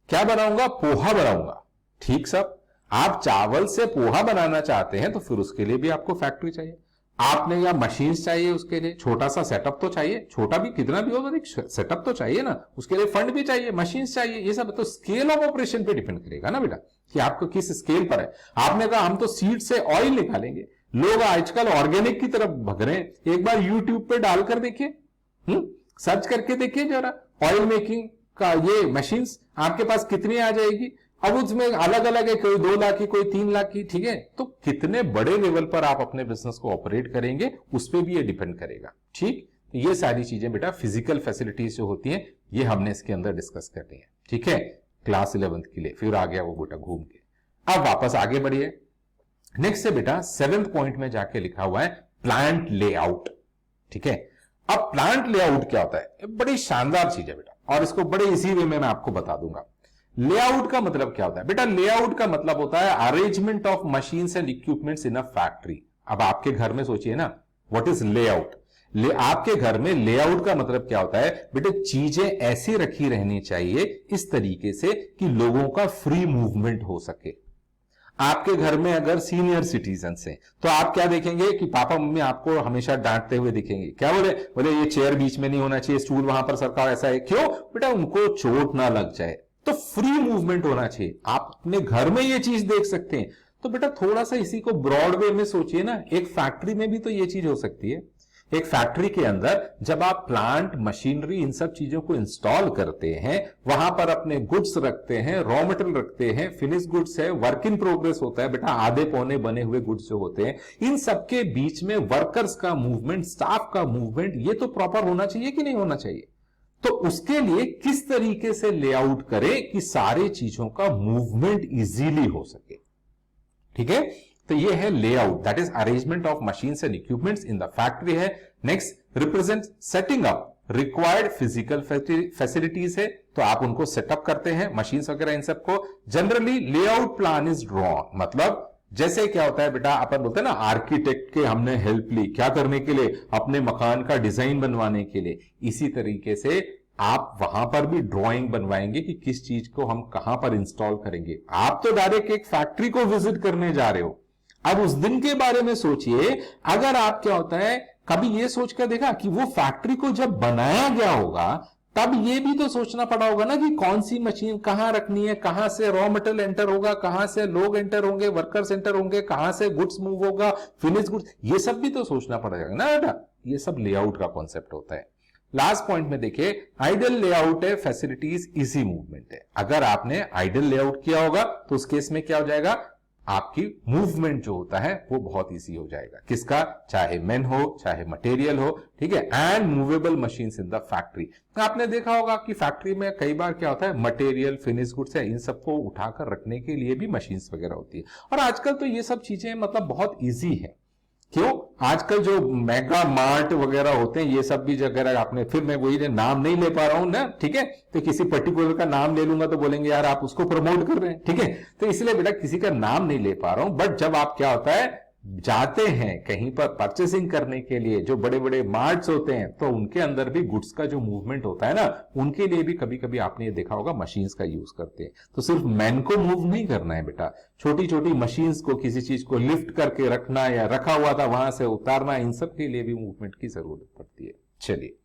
S1: क्या बनाऊंगा, पोहा बनाऊंगा। ठीक सब, आप चावल से पोहा बनाना चाहते हैं तो फिर उसके लिए भी आपको फैक्ट्री चाहिए, आपने या मशीन्स चाहिए, उसके लिए छोटा सा सेटअप तो चाहिए, छोटा भी कितना भी हो एक सेटअप तो चाहिए ना, उसके लिए फंड भी चाहिए, मशीन्स चाहिए, ये सब। तो स्केल ऑफ ऑपरेशन पे डिपेंड करेगा ना बेटा कि आपको किस स्केल पर है। आपने कहा हम तो सीड से ऑयल निकालेंगे, लोग आजकल ऑर्गेनिक की तरफ भग रहे हैं। एक बार यूट्यूब पे डालकर देखिए, सर्च करके देखिए जरा, ऑयल मेकिंग का ये मशीन्स आपके पास कितनी आ जाएगी। अब उसमें अलग अलग है, कोई 2 लाख की, कोई 3 लाख की। ठीक है, तो कितने बड़े लेवल पर आप अपने बिजनेस को ऑपरेट करेंगे उस पर भी ये डिपेंड करेगा। ठीक, तो ये सारी चीजें बेटा फिजिकल फैसिलिटीज जो होती हैं ये हमने इसके अंदर डिस्कस करनी है। ठीक है, क्लास 11th के लिए। फिर आ गया वो बेटा घूम के। अब वापस आगे बढ़िए, नेक्स्ट है बेटा 7th पॉइंट में जाके लिखा हुआ है प्लांट लेआउट। ठीक है, अब प्लांट लेआउट क्या होता है, बड़ी शानदार चीज है बेटा, और इसको बड़े इजी वे में मैं आपको बता दूंगा। लेआउट का मतलब क्या होता है बेटा, लेआउट का मतलब होता है arrangement of machines and equipments in a factory. अब आपके घर में सोचिए ना, व्हाट इज लेआउट, आपके घर में लेआउट का मतलब क्या होता है बेटे, चीजें ऐसी रखी रहनी चाहिए इस तरीके से कि लोगों का फ्री मूवमेंट हो सके। आपके घर में अगर सीनियर सिटीजन हैं तो आप क्या देखेंगे कि पापा मम्मी आपको हमेशा डांटते हुए दिखेंगे, क्या बोले, बोले ये चेयर बीच में नहीं होना चाहिए, स्टूल वहां पर सरकार, ऐसा है। क्यों बेटा, उनको चोट ना लग जाए, तो फ्री मूवमेंट होना चाहिए। आप अपने घर में ये चीज देख सकते हैं। तो बेटा थोड़ा सा इसी को ब्रॉड वे में सोचिए ना, एक फैक्ट्री में भी तो ये चीज हो सकती है। एक फैक्ट्री के अंदर जब आप प्लांट मशीनरी इन सब चीजों को इंस्टॉल करते हैं, वहां पर अपने गुड्स रखते हैं, रॉ मटेरियल रखते हैं, फिनिश गुड्स है, वर्क इन प्रोग्रेस होता है बेटा, आधे पौने बने हुए गुड्स जो होते हैं, इन सबके बीच में वर्कर्स का मूवमेंट, स्टाफ का मूवमेंट, ये तो प्रॉपर होना चाहिए कि नहीं होना चाहिए। तो उसके लिए किस तरीके से लेआउट करें कि सारे चीजों का मूवमेंट इजीली हो सके। ठीक है, तो ये है layout, that is arrangement of machines and equipments in the factory है। Next represent setting up required physical facilities है, तो आप उनको सेटअप करते हैं मशीन्स वगैरह इन सबको। Generally layout plan is drawn, मतलब जैसे क्या होता है बेटा, अपन बोलते हैं ना आर्किटेक्ट के हमने हेल्प ली, क्या करने के लिए, अपने मकान का डिजाइन बनवाने के लिए। इसी तरीके से आप वहां पर भी ड्राइंग बनवाएंगे कि किस चीज को हम कहां पर इंस्टॉल करेंगे। आप तो डायरेक्ट एक फैक्ट्री को विजिट करने जा रहे हो, अब उस दिन के बारे में सोचिए। अगर आप क्या होता है, कभी यह सोचकर देखा कि वो फैक्ट्री को जब बनाया गया होगा तब ये भी तो सोचना पड़ा होगा ना कि कौन सी मशीन कहां रखनी है, कहां से रॉ मटेरियल एंटर होगा, कहां से लोग एंटर होंगे, वर्कर्स एंटर होंगे, कहां से गुड्स मूव होगा, फिनिश गुड्स, ये सब भी तो सोचना पड़ेगा ना बेटा। ये सब लेआउट का कॉन्सेप्ट होता है। लास्ट पॉइंट में देखिए, आइडल लेआउट है, फैसिलिटीज इजी मूवमेंट है। अगर आपने आइडल लेआउट किया होगा तो उस केस में क्या हो जाएगा, आपकी मूवमेंट जो होता है वो बहुत इजी हो जाएगा। किसका, चाहे मैन हो चाहे मटेरियल हो, ठीक है। And movable machines in the factory, आपने देखा होगा कि फैक्ट्री में कई बार क्या होता है, मटेरियल फिनिश गुड्स है, इन सबको उठाकर रखने के लिए भी मशीन्स वगैरह होती है। और आजकल तो ये सब चीजें मतलब बहुत ईजी है। क्यों, आजकल जो मेगा मार्ट वगैरह होते हैं, ये सब भी जगह आपने, फिर मैं वही नाम नहीं ले पा रहा हूं ना, ठीक है, तो किसी पर्टिकुलर का नाम ले लूंगा तो बोलेंगे यार आप उसको प्रमोट कर रहे हैं, ठीक है। तो इसलिए बेटा किसी का नाम नहीं ले पा रहा हूं, बट जब आप क्या होता है जाते हैं कहीं पर परचेसिंग करने के लिए, जो बड़े बड़े मार्ट्स होते हैं, तो उनके अंदर भी गुड्स का जो मूवमेंट होता है ना, उनके लिए भी कभी कभी आपने ये देखा होगा मशीन्स का यूज करते हैं। तो सिर्फ मैन को मूव नहीं करना है बेटा, छोटी छोटी मशीन्स को, किसी चीज को लिफ्ट करके रखना या रखा हुआ था वहां से उतारना, इन सब के लिए भी मूवमेंट की जरूरत पड़ती है। चलिए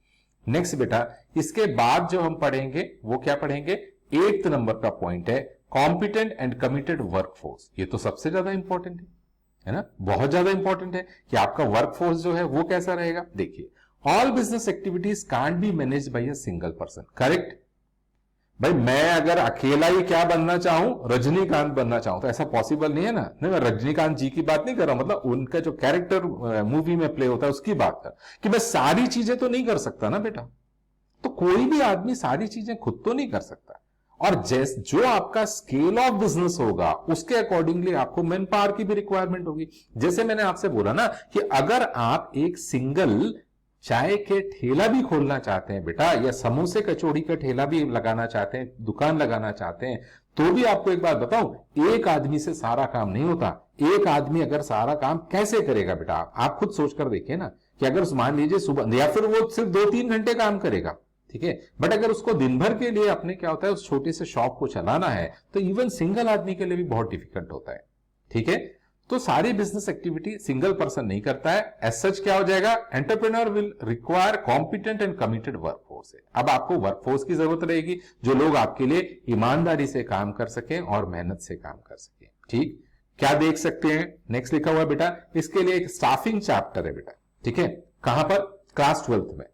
S1: नेक्स्ट बेटा, इसके बाद जो हम पढ़ेंगे वो क्या पढ़ेंगे, 8th नंबर का पॉइंट है कॉम्पिटेंट एंड कमिटेड वर्कफोर्स। ये तो सबसे ज्यादा इंपॉर्टेंट है ना, बहुत ज्यादा इंपॉर्टेंट है कि आपका वर्कफोर्स जो है वो कैसा रहेगा। देखिए, all business activities can't be managed by a single person, correct. भाई मैं अगर अकेला ही क्या बनना चाहूं, रजनीकांत बनना चाहूं, तो ऐसा पॉसिबल नहीं है ना। नहीं, मैं रजनीकांत जी की बात नहीं कर रहा हूं, मतलब उनका जो कैरेक्टर मूवी में प्ले होता है उसकी बात कर, कि मैं सारी चीजें तो नहीं कर सकता ना बेटा। तो कोई भी आदमी सारी चीजें खुद तो नहीं कर सकता, और जो आपका स्केल ऑफ बिजनेस होगा उसके अकॉर्डिंगली आपको मैन पावर की भी रिक्वायरमेंट होगी। जैसे मैंने आपसे बोला ना कि अगर आप एक सिंगल चाय के ठेला भी खोलना चाहते हैं बेटा, या समोसे कचौड़ी का ठेला भी लगाना चाहते हैं, दुकान लगाना चाहते हैं, तो भी आपको एक बात बताऊं, एक आदमी से सारा काम नहीं होता। एक आदमी अगर सारा काम कैसे करेगा बेटा, आप खुद सोचकर देखिए ना, कि अगर मान लीजिए सुबह, या फिर वो सिर्फ 2-3 घंटे काम करेगा, ठीक है, बट अगर उसको दिन भर के लिए अपने क्या होता है उस छोटे से शॉप को चलाना है, तो इवन सिंगल आदमी के लिए भी बहुत डिफिकल्ट होता है, ठीक है। तो सारी बिजनेस एक्टिविटी सिंगल पर्सन नहीं करता है। एज सच क्या हो जाएगा, entrepreneur will require competent and committed workforce है। अब आपको वर्कफोर्स की जरूरत रहेगी जो लोग आपके लिए ईमानदारी से काम कर सकें और मेहनत से काम कर सकें, ठीक। क्या देख सकते हैं, नेक्स्ट लिखा हुआ है बेटा, इसके लिए एक स्टाफिंग चैप्टर है बेटा, ठीक है, कहां पर, क्लास 12th में।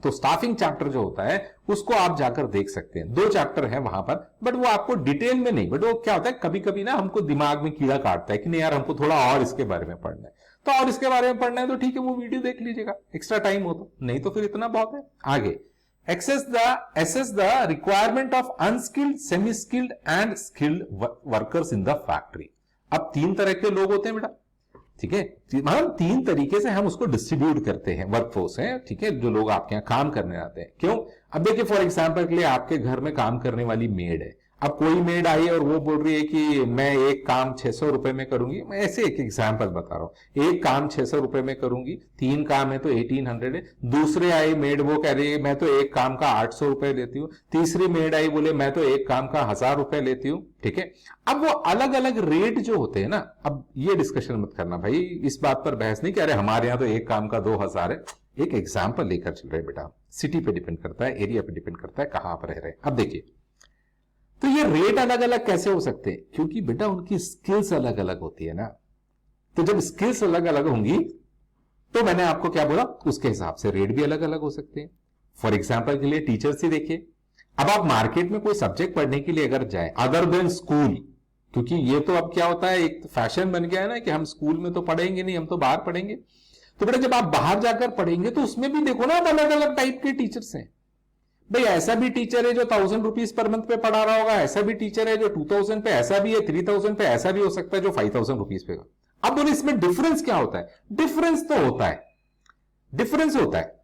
S1: तो स्टाफिंग चैप्टर जो होता है उसको आप जाकर देख सकते हैं, 2 चैप्टर है वहां पर, बट वो आपको डिटेल में नहीं, बट वो क्या होता है कभी कभी ना हमको दिमाग में कीड़ा काटता है कि नहीं यार हमको थोड़ा और इसके बारे में पढ़ना है, तो और इसके बारे में पढ़ना है तो ठीक है वो वीडियो देख लीजिएगा, एक्स्ट्रा टाइम हो तो, नहीं तो फिर इतना बहुत है। आगे, assess the requirement of unskilled, semi skilled and skilled workers in the factory। अब 3 तरह के लोग होते हैं बेटा, ठीक है, मतलब 3 तरीके से हम उसको डिस्ट्रीब्यूट करते हैं, वर्कफोर्स है, ठीक है, जो लोग आपके यहाँ काम करने आते हैं। क्यों, अब देखिए फॉर एग्जांपल के लिए आपके घर में काम करने वाली मेड है, अब कोई मेड आई और वो बोल रही है कि मैं एक काम 600 रुपए में करूंगी, मैं ऐसे एक एग्जांपल बता रहा हूं, एक काम 600 रुपए में करूंगी, 3 काम है तो 1800 है। दूसरे आई मेड, वो कह रही है मैं तो एक काम का 800 रुपए लेती हूँ। तीसरी मेड आई, बोले मैं तो एक काम का 1000 रुपए लेती हूँ, ठीक है। अब वो अलग अलग रेट जो होते हैं ना, अब ये डिस्कशन मत करना भाई, इस बात पर बहस नहीं कि अरे हमारे यहाँ तो एक काम का 2000 है। एक एग्जाम्पल लेकर चल रहे बेटा, सिटी पे डिपेंड करता है, एरिया पे डिपेंड करता है कहां पर रह रहे हैं। अब देखिए, तो ये रेट अलग अलग कैसे हो सकते हैं, क्योंकि बेटा उनकी स्किल्स अलग अलग होती है ना। तो जब स्किल्स अलग अलग होंगी तो मैंने आपको क्या बोला, उसके हिसाब से रेट भी अलग अलग हो सकते हैं। फॉर एग्जाम्पल के लिए टीचर्स ही देखिए, अब आप मार्केट में कोई सब्जेक्ट पढ़ने के लिए अगर जाए अदर देन स्कूल, क्योंकि ये तो अब क्या होता है, एक फैशन बन गया है ना कि हम स्कूल में तो पढ़ेंगे नहीं, हम तो बाहर पढ़ेंगे। तो बेटा जब आप बाहर जाकर पढ़ेंगे तो उसमें भी देखो ना, अलग अलग टाइप के टीचर्स हैं। भाई ऐसा भी टीचर है जो 1000 रुपीज पर मंथ पे पढ़ा रहा होगा, ऐसा भी टीचर है जो 2000 पे, ऐसा भी है 3000 पे, ऐसा भी हो सकता है जो 5000 रुपीज पे। अब बोले इसमें डिफरेंस क्या होता है? डिफरेंस तो होता है, डिफरेंस होता है।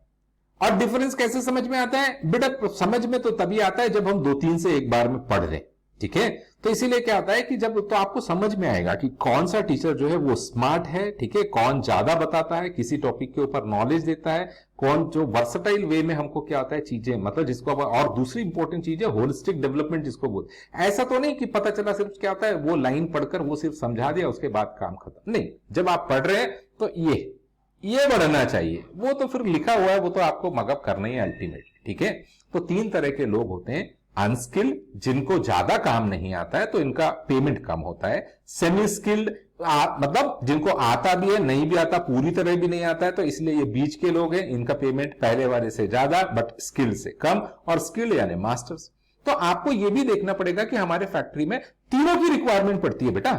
S1: और डिफरेंस कैसे समझ में आता है बेटा? समझ में तो तभी आता है जब हम 2-3 से एक बार में पढ़ लें, ठीक है। तो इसीलिए क्या होता है कि जब तो आपको समझ में आएगा कि कौन सा टीचर जो है वो स्मार्ट है, ठीक है, कौन ज्यादा बताता है, किसी टॉपिक के ऊपर नॉलेज देता है, कौन जो वर्सटाइल वे में हमको क्या होता है चीजें, मतलब जिसको, और दूसरी इंपॉर्टेंट चीज है होलिस्टिक डेवलपमेंट जिसको बोलते। ऐसा तो नहीं कि पता चला सिर्फ क्या होता है वो लाइन पढ़कर वो सिर्फ समझा दिया उसके बाद काम खत्म, नहीं। जब आप पढ़ रहे हैं तो ये बढ़ना चाहिए, वो तो फिर लिखा हुआ है, वो तो आपको मगअप करना ही है अल्टीमेटली, ठीक है। तो 3 तरह के लोग होते हैं, अनस्किल्ड जिनको ज्यादा काम नहीं आता है तो इनका पेमेंट कम होता है, सेमी स्किल्ड मतलब जिनको आता भी है नहीं भी आता, पूरी तरह भी नहीं आता है, तो इसलिए ये बीच के लोग हैं, इनका पेमेंट पहले वाले से ज्यादा बट स्किल्ड से कम, और स्किल्ड यानी मास्टर्स। तो आपको ये भी देखना पड़ेगा कि हमारे फैक्ट्री में तीनों की रिक्वायरमेंट पड़ती है बेटा।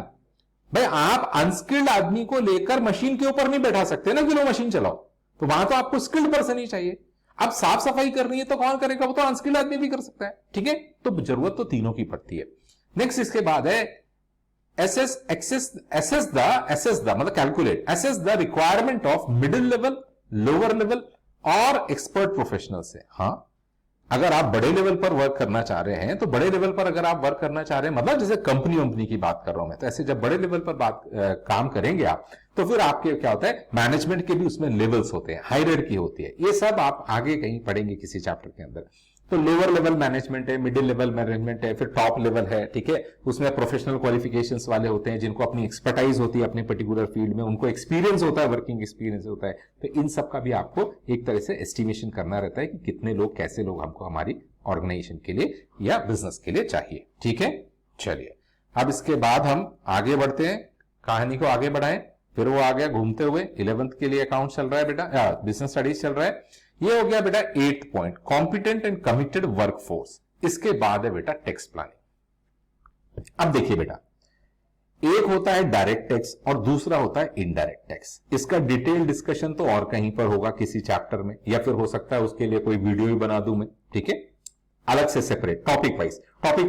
S1: भाई आप अनस्किल्ड आदमी को लेकर मशीन के ऊपर नहीं बैठा सकते ना कि लो मशीन चलाओ, तो वहां तो आपको स्किल्ड पर्सन ही चाहिए। अब साफ सफाई करनी है तो कौन करेगा? वो तो अनस्किल्ड आदमी भी कर सकता है, ठीक है। तो जरूरत तो तीनों की पड़ती है। नेक्स्ट इसके बाद है एसेस द मतलब calculate, assess the requirement of middle level, lower level और एक्सपर्ट प्रोफेशनल से। हाँ, अगर आप बड़े लेवल पर वर्क करना चाह रहे हैं तो बड़े लेवल पर अगर आप वर्क करना चाह रहे हैं, मतलब जैसे कंपनी की बात कर रहा हूं मैं, तो ऐसे जब बड़े लेवल पर काम करेंगे आप, तो फिर आपके क्या होता है, मैनेजमेंट के भी उसमें लेवल्स होते हैं, हायरार्की होती है। ये सब आप आगे कहीं पढ़ेंगे किसी चैप्टर के अंदर। तो लोअर लेवल मैनेजमेंट है, मिडिल लेवल मैनेजमेंट है, फिर टॉप लेवल है, ठीक है। उसमें प्रोफेशनल क्वालिफिकेशंस वाले होते हैं जिनको अपनी एक्सपर्टाइज होती है अपने पर्टिकुलर फील्ड में, उनको एक्सपीरियंस होता है, वर्किंग एक्सपीरियंस होता है। तो इन सब का भी आपको एक तरह से एस्टिमेशन करना रहता है कि कितने लोग, कैसे लोग हमको हमारी ऑर्गेनाइजेशन के लिए या बिजनेस के लिए चाहिए, ठीक है। चलिए अब इसके बाद हम आगे बढ़ते हैं, कहानी को आगे बढ़ाएं। फिर वो आ गया घूमते हुए 11th के लिए अकाउंट चल रहा है बेटा, बिजनेस स्टडीज चल रहा है। ये हो गया बेटा 8th point, competent and committed workforce. इसके बाद है बेटा टैक्स प्लानिंग। अब देखिए बेटा, एक होता है डायरेक्ट टैक्स और दूसरा होता है इनडायरेक्ट टैक्स। इसका डिटेल डिस्कशन तो और कहीं पर होगा किसी चैप्टर में, या फिर हो सकता है उसके लिए कोई वीडियो ही बना दूं मैं, ठीक है, अलग से सेपरेट टॉपिक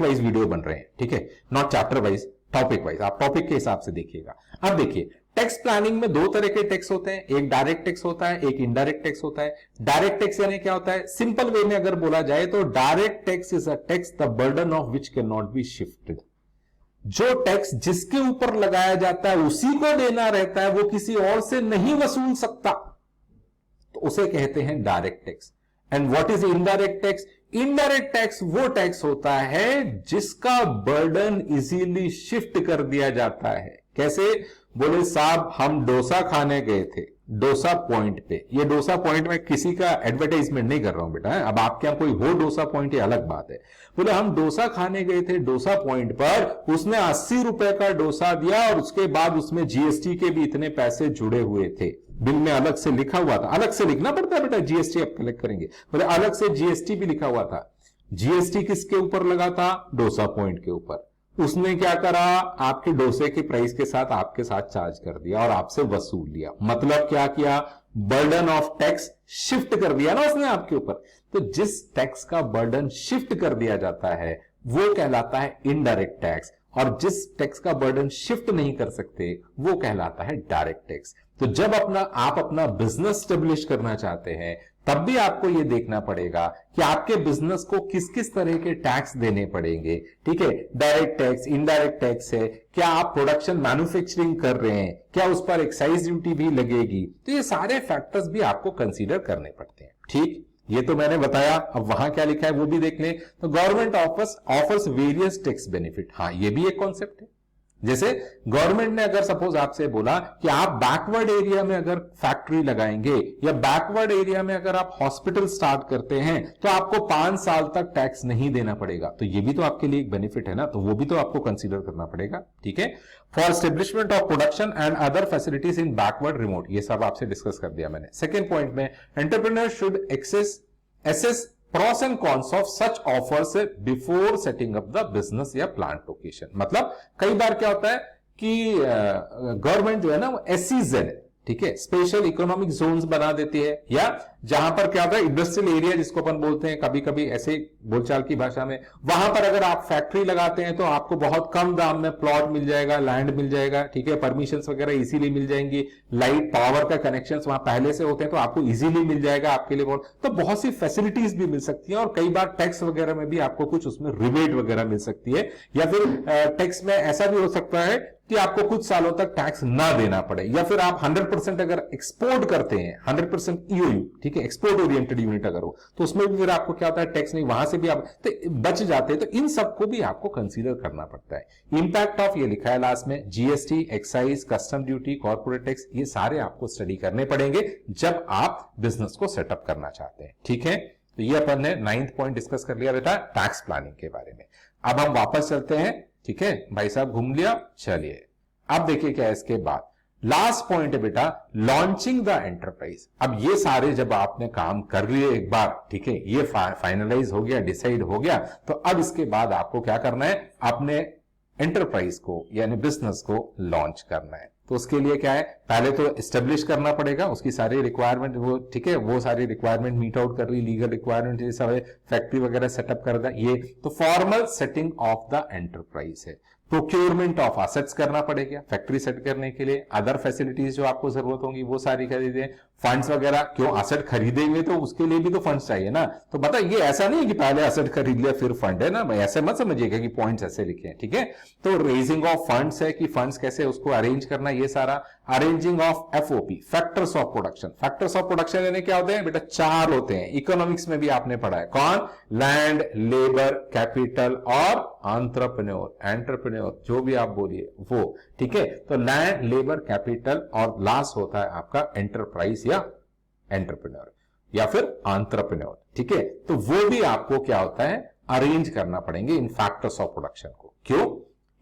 S1: वाइज वीडियो बन रहे हैं, ठीक है, not chapter wise, topic wise. आप टॉपिक के हिसाब से देखिएगा। अब देखिए टैक्स प्लानिंग में 2 तरह के टैक्स होते हैं, एक डायरेक्ट टैक्स होता है, एक इनडायरेक्ट टैक्स होता है। डायरेक्ट टैक्स यानी क्या होता है, सिंपल वे में अगर बोला जाए तो direct tax is a tax the burden of which can not be shifted. जो टैक्स जिसके ऊपर लगाया जाता है उसी को देना रहता है, वो किसी और से नहीं वसूल सकता, तो उसे कहते हैं direct tax. And what is indirect tax? Indirect tax वो टैक्स होता है जिसका बर्डन इजीली शिफ्ट कर दिया जाता है। कैसे? बोले साहब हम डोसा खाने गए थे डोसा पॉइंट पे। ये डोसा पॉइंट में किसी का एडवर्टाइजमेंट नहीं कर रहा हूं बेटा, अब आपके यहां कोई हो डोसा पॉइंट, ये अलग बात है। बोले हम डोसा खाने गए थे डोसा पॉइंट पर, उसने 80 रुपए का डोसा दिया और उसके बाद उसमें जीएसटी के भी इतने पैसे जुड़े हुए थे, बिल में अलग से लिखा हुआ था। अलग से लिखना पड़ता है बेटा, जीएसटी आप कलेक्ट करेंगे, बोले अलग से जीएसटी भी लिखा हुआ था। जीएसटी किसके ऊपर लगा था? डोसा पॉइंट के ऊपर। उसने क्या करा, आपके डोसे के प्राइस के साथ आपके साथ चार्ज कर दिया और आपसे वसूल लिया। मतलब क्या किया? बर्डन ऑफ टैक्स शिफ्ट कर दिया ना उसने आपके ऊपर। तो जिस टैक्स का बर्डन शिफ्ट कर दिया जाता है वो कहलाता है इनडायरेक्ट टैक्स, और जिस टैक्स का बर्डन शिफ्ट नहीं कर सकते वो कहलाता है डायरेक्ट टैक्स। तो जब आप अपना बिजनेस स्टेब्लिश करना चाहते हैं तब भी आपको यह देखना पड़ेगा कि आपके बिजनेस को किस किस तरह के टैक्स देने पड़ेंगे, ठीक है। डायरेक्ट टैक्स, इनडायरेक्ट टैक्स है, क्या आप प्रोडक्शन मैन्युफैक्चरिंग कर रहे हैं, क्या उस पर एक्साइज ड्यूटी भी लगेगी, तो ये सारे फैक्टर्स भी आपको कंसीडर करने पड़ते हैं, ठीक। ये तो मैंने बताया, अब वहां क्या लिखा है वो भी देख लें। तो government offers various tax benefit, हाँ ये भी एक कॉन्सेप्ट है। जैसे गवर्नमेंट ने अगर सपोज आपसे बोला कि आप बैकवर्ड एरिया में अगर फैक्ट्री लगाएंगे या बैकवर्ड एरिया में अगर आप हॉस्पिटल स्टार्ट करते हैं तो आपको 5 साल तक टैक्स नहीं देना पड़ेगा, तो ये भी तो आपके लिए एक बेनिफिट है ना, तो वो भी तो आपको कंसीडर करना पड़ेगा। ठीक है, for establishment of production and other facilities in backward remote, ये सब आपसे डिस्कस कर दिया मैंने। सेकेंड पॉइंट में entrepreneur should assess pros and cons of such offers before setting up the business या प्लांट लोकेशन। मतलब कई बार क्या होता है कि गवर्नमेंट जो है ना वो SEZ, ठीक है, स्पेशल इकोनॉमिक जोन्स बना देती है, या जहां पर क्या होता है इंडस्ट्रियल एरिया जिसको अपन बोलते हैं कभी कभी ऐसे बोलचाल की भाषा में, वहां पर अगर आप फैक्ट्री लगाते हैं तो आपको बहुत कम दाम में प्लॉट मिल जाएगा, लैंड मिल जाएगा, ठीक है, परमिशंस वगैरह इजीली मिल जाएंगी, लाइट पावर का कनेक्शंस वहां पहले से होते हैं तो आपको इजीली मिल जाएगा आपके लिए, तो बहुत सी फैसिलिटीज भी मिल सकती है। और कई बार टैक्स वगैरह में भी आपको कुछ उसमें रिबेट वगैरह मिल सकती है, या फिर टैक्स में ऐसा भी हो सकता है कि आपको कुछ सालों तक टैक्स ना देना पड़े, या फिर आप 100% अगर एक्सपोर्ट करते हैं 100% EOU, ठीक है, एक्सपोर्ट ओरिएंटेड यूनिट अगर हो तो उसमें भी फिर आपको क्या होता है टैक्स नहीं, वहां से भी आप तो बच जाते हैं। तो इन सबको भी आपको कंसीडर करना पड़ता है। इंपैक्ट ऑफ, ये लिखा है लास्ट में, GST, excise, custom duty, corporate tax, ये सारे आपको स्टडी करने पड़ेंगे जब आप बिजनेस को सेटअप करना चाहते हैं। ठीक है, तो ये अपन ने 9th पॉइंट डिस्कस कर लिया बेटा टैक्स प्लानिंग के बारे में। अब हम वापस चलते हैं, ठीक है भाई साहब, घूम लिया, चलिए अब देखिए क्या है इसके बाद। लास्ट पॉइंट है बेटा लॉन्चिंग द एंटरप्राइज। अब ये सारे जब आपने काम कर लिए एक बार, ठीक है, ये फाइनलाइज हो गया, डिसाइड हो गया, तो अब इसके बाद आपको क्या करना है, अपने एंटरप्राइज को यानी बिजनेस को लॉन्च करना है। तो उसके लिए क्या है, पहले तो एस्टेब्लिश करना पड़ेगा, उसकी सारी रिक्वायरमेंट वो, ठीक है, वो सारी रिक्वायरमेंट मीट आउट कर रही, लीगल रिक्वायरमेंट ये सब है, फैक्ट्री वगैरह सेटअप कर दा, ये तो formal setting of the enterprise है। प्रोक्योरमेंट ऑफ असेट्स करना पड़ेगा फैक्ट्री सेट करने के लिए, अदर फैसिलिटीज जो आपको जरूरत होंगी वो सारी खरीदे, फंड्स वगैरह, क्यों असेट खरीदेंगे तो उसके लिए भी तो फंड्स चाहिए ना। तो बता ये ऐसा नहीं है कि पहले असेट खरीद लिया फिर फंड है ना, भाई ऐसे मत समझिएगा कि पॉइंट्स ऐसे लिखे हैं, ठीक है। तो रेजिंग ऑफ फंड्स है कि फंड्स कैसे उसको अरेंज करना, ये सारा। Arranging of FOP, factors of production. Factors of production यानी क्या होते हैं बेटा, 4 होते हैं, इकोनॉमिक्स में भी आपने पढ़ा है, कौन, लैंड, लेबर, कैपिटल और एंटरप्रेन्योर। एंटरप्रेन्योर जो भी आप बोलिए वो, ठीक है। तो लैंड, लेबर, कैपिटल और लास्ट होता है आपका एंटरप्राइज या एंटरप्रेन्योर या फिर एंटरप्रेन्योर, ठीक है। तो वो भी आपको क्या होता है, अरेंज करना पड़ेंगे इन फैक्टर्स ऑफ प्रोडक्शन को। क्यों,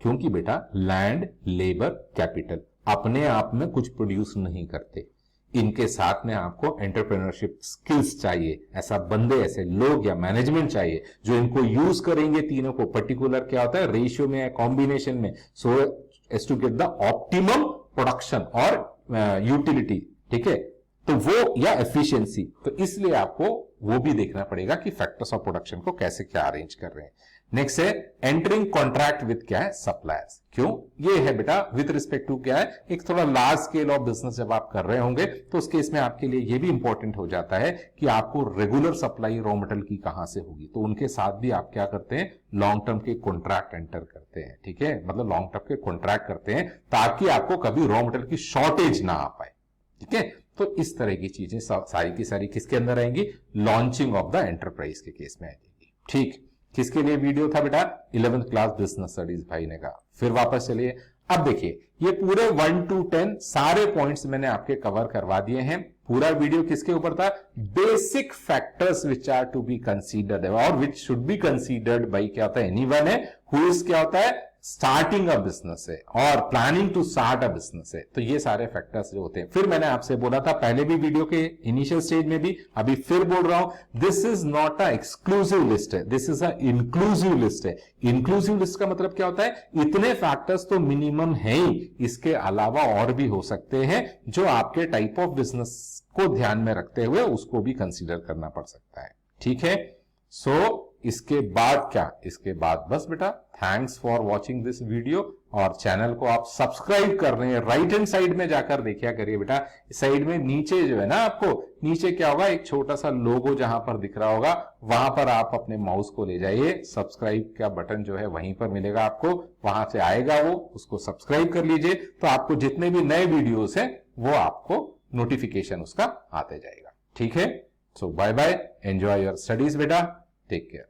S1: क्योंकि बेटा लैंड, लेबर, कैपिटल अपने आप में कुछ प्रोड्यूस नहीं करते, इनके साथ में आपको एंटरप्रेन्योरशिप स्किल्स चाहिए, ऐसा बंदे, ऐसे लोग या मैनेजमेंट चाहिए जो इनको यूज करेंगे तीनों को। पर्टिकुलर क्या होता है, रेशियो में, कॉम्बिनेशन में, so as to get the optimum production और यूटिलिटी, ठीक है, तो वो या एफिशिएंसी। तो इसलिए आपको वो भी देखना पड़ेगा कि फैक्टर्स ऑफ प्रोडक्शन को कैसे क्या अरेंज कर रहे हैं। नेक्स्ट है एंटरिंग कॉन्ट्रैक्ट विद क्या है, सप्लायर्स। क्यों, ये है बेटा विद रिस्पेक्ट टू क्या है, एक थोड़ा लार्ज स्केल ऑफ बिजनेस जब आप कर रहे होंगे तो उस केस में आपके लिए ये भी इंपॉर्टेंट हो जाता है कि आपको रेगुलर सप्लाई रॉ मटेरियल की कहां से होगी। तो उनके साथ भी आप क्या करते हैं, लॉन्ग टर्म के कॉन्ट्रैक्ट एंटर करते हैं, ठीक है, मतलब लॉन्ग टर्म के कॉन्ट्रैक्ट करते हैं ताकि आपको कभी रॉ मटेरियल की शॉर्टेज ना आ पाए, ठीक है। तो इस तरह की चीजें सारी की सारी किसके अंदर आएंगी, लॉन्चिंग ऑफ द एंटरप्राइज के केस में आएगी। ठीक, किसके लिए वीडियो था बेटा, 11th क्लास बिजनेस स्टडीज भाई ने कहा। फिर वापस चलिए, अब देखिए ये पूरे 1 to 10 सारे पॉइंट्स मैंने आपके कवर करवा दिए हैं। पूरा वीडियो किसके ऊपर था, basic factors which are to be considered or which should be considered by क्या होता है, एनीवन है हु इज क्या होता है, स्टार्टिंग अ बिजनेस है और planning to start a business है। तो ये सारे फैक्टर्स जो होते हैं, फिर मैंने आपसे बोला था पहले भी वीडियो के इनिशियल स्टेज में भी, अभी फिर बोल रहा हूं, this is not a exclusive list है, this is a inclusive list है। इंक्लूसिव लिस्ट का मतलब क्या होता है, इतने फैक्टर्स तो मिनिमम है ही, इसके अलावा और भी हो सकते हैं जो आपके टाइप ऑफ बिजनेस को ध्यान में रखते हुए उसको भी कंसीडर करना पड़ सकता है, ठीक है। सो इसके बाद क्या, इसके बाद बस बेटा thanks for watching this video, और चैनल को आप सब्सक्राइब कर रहे हैं, राइट हैंड साइड में जाकर देखिए करिए बेटा, साइड में नीचे जो है ना, आपको नीचे क्या होगा, एक छोटा सा लोगो जहां पर दिख रहा होगा, वहां पर आप अपने माउस को ले जाइए, सब्सक्राइब का बटन जो है वहीं पर मिलेगा आपको, वहां से आएगा वो, उसको सब्सक्राइब कर लीजिए, तो आपको जितने भी नए वीडियोस हैं वो आपको नोटिफिकेशन उसका आते जाएगा, ठीक है। So bye bye, enjoy your studies बेटा, टेक केयर।